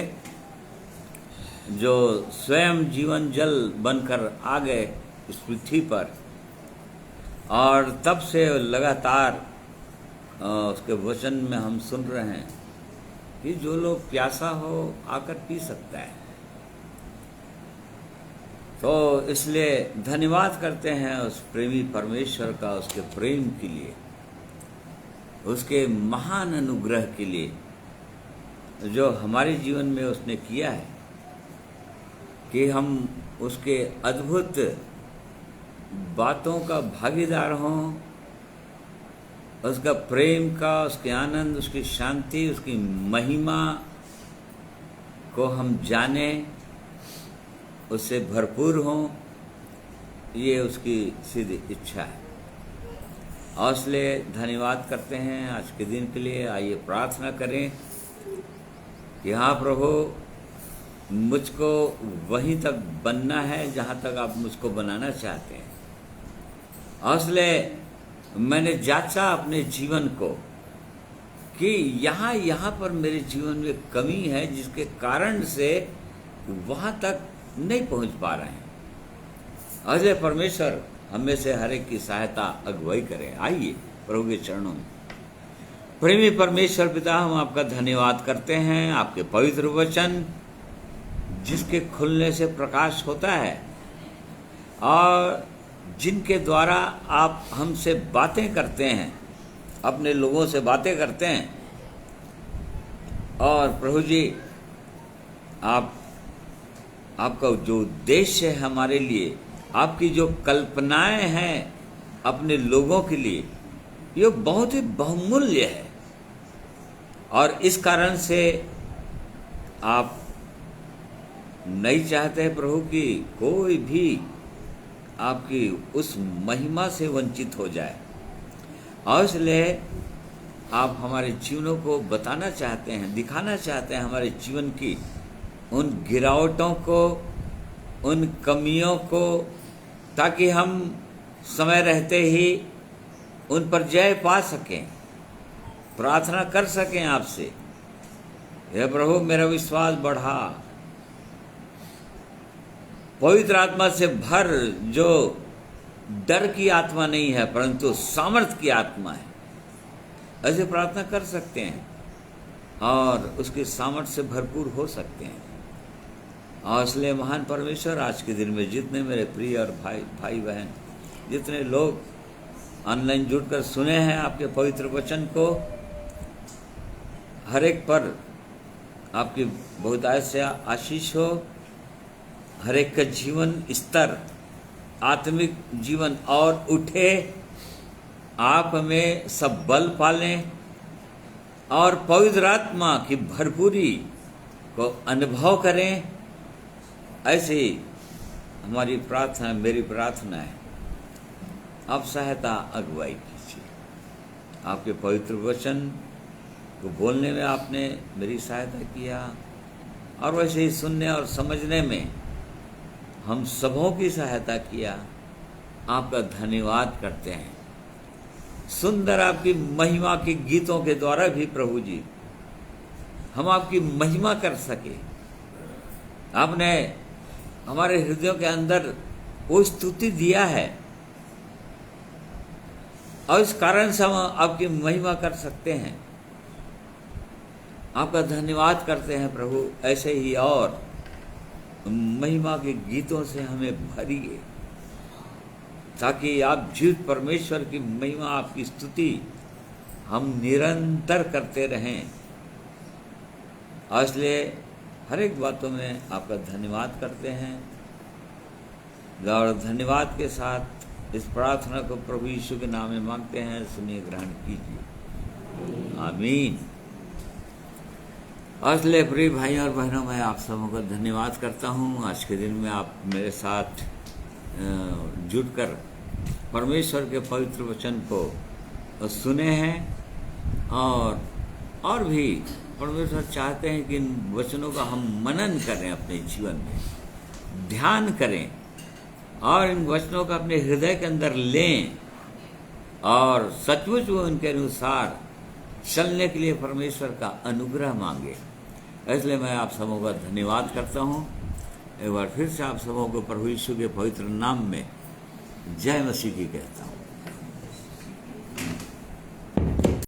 जो स्वयं जीवन जल बनकर आ गए इस पृथ्वी पर, और तब से लगातार उसके वचन में हम सुन रहे हैं कि जो लोग प्यासा हो आकर पी सकता है। तो इसलिए धन्यवाद करते हैं उस प्रेमी परमेश्वर का, उसके प्रेम के लिए, उसके महान अनुग्रह के लिए जो हमारे जीवन में उसने किया है कि हम उसके अद्भुत बातों का भागीदार हों, उसका प्रेम का, उसके आनंद, उसकी शांति, उसकी महिमा को हम जानें, उससे भरपूर हों, ये उसकी सीधी इच्छा है। और इसलिए धन्यवाद करते हैं आज के दिन के लिए। आइए प्रार्थना करें कि हाँ प्रभु, मुझको वहीं तक बनना है जहाँ तक आप मुझको बनाना चाहते हैं। और इसलिए मैंने जांचा अपने जीवन को कि यहाँ पर मेरे जीवन में कमी है जिसके कारण से वहाँ तक नहीं पहुँच पा रहे हैं। अजय परमेश्वर हमें से हर एक की सहायता अगुवाई करें। आइए प्रभु के चरणों में। प्रेमी परमेश्वर पिता, हम आपका धन्यवाद करते हैं, आपके पवित्र वचन जिसके खुलने से प्रकाश होता है और जिनके द्वारा आप हमसे बातें करते हैं, अपने लोगों से बातें करते हैं। और प्रभु जी, आपका जो उद्देश्य है हमारे लिए, आपकी जो कल्पनाएं हैं अपने लोगों के लिए, ये बहुत ही बहुमूल्य है। और इस कारण से आप नहीं चाहते प्रभु कि कोई भी आपकी उस महिमा से वंचित हो जाए। और इसलिए आप हमारे जीवनों को बताना चाहते हैं, दिखाना चाहते हैं हमारे जीवन की उन गिरावटों को, उन कमियों को, ताकि हम समय रहते ही उन पर जय पा सकें, प्रार्थना कर सकें आपसे, हे प्रभु मेरा विश्वास बढ़ा, पवित्र आत्मा से भर, जो डर की आत्मा नहीं है परंतु सामर्थ की आत्मा है। ऐसे प्रार्थना कर सकते हैं और उसके सामर्थ्य से भरपूर हो सकते हैं। और इसलिए महान परमेश्वर, आज के दिन में जितने मेरे प्रिय और भाई बहन, जितने लोग ऑनलाइन जुड़कर सुने हैं आपके पवित्र वचन को, हर एक पर आपकी बहुतायत से आशीष हो। हर एक का जीवन स्तर, आत्मिक जीवन और उठे, आप में सब बल पालें और पवित्र आत्मा की भरपूरी को अनुभव करें। ऐसे ही हमारी प्रार्थना, मेरी प्रार्थना है, आप सहायता अगुवाई कीजिए। आपके पवित्र वचन को बोलने में आपने मेरी सहायता किया, और वैसे ही सुनने और समझने में हम सबों की सहायता किया। आपका धन्यवाद करते हैं। सुंदर आपकी महिमा के गीतों के द्वारा भी प्रभु जी हम आपकी महिमा कर सके। आपने हमारे हृदयों के अंदर वो स्तुति दिया है, और इस कारण से हम आपकी महिमा कर सकते हैं। आपका धन्यवाद करते हैं प्रभु। ऐसे ही और महिमा के गीतों से हमें भरिए, ताकि आप जीवित परमेश्वर की महिमा, आपकी स्तुति हम निरंतर करते रहें। और इसलिए हर एक बातों में आपका धन्यवाद करते हैं। और धन्यवाद के साथ इस प्रार्थना को प्रभु यीशु के नाम में मांगते हैं, सुनिए, ग्रहण कीजिए, आमीन। इसलिए प्रिय भाई और बहनों, मैं आप सबों का धन्यवाद करता हूँ। आज के दिन में आप मेरे साथ जुटकर परमेश्वर के पवित्र वचन को सुने हैं, और भी परमेश्वर चाहते हैं कि इन वचनों का हम मनन करें, अपने जीवन में ध्यान करें, और इन वचनों का अपने हृदय के अंदर लें, और सचमुच वो उनके अनुसार चलने के लिए परमेश्वर का अनुग्रह मांगे। इसलिए मैं आप सबों का धन्यवाद करता हूँ। एक बार फिर से आप सबों को प्रभु यीशु के पवित्र नाम में जय मसीह की कहता हूँ।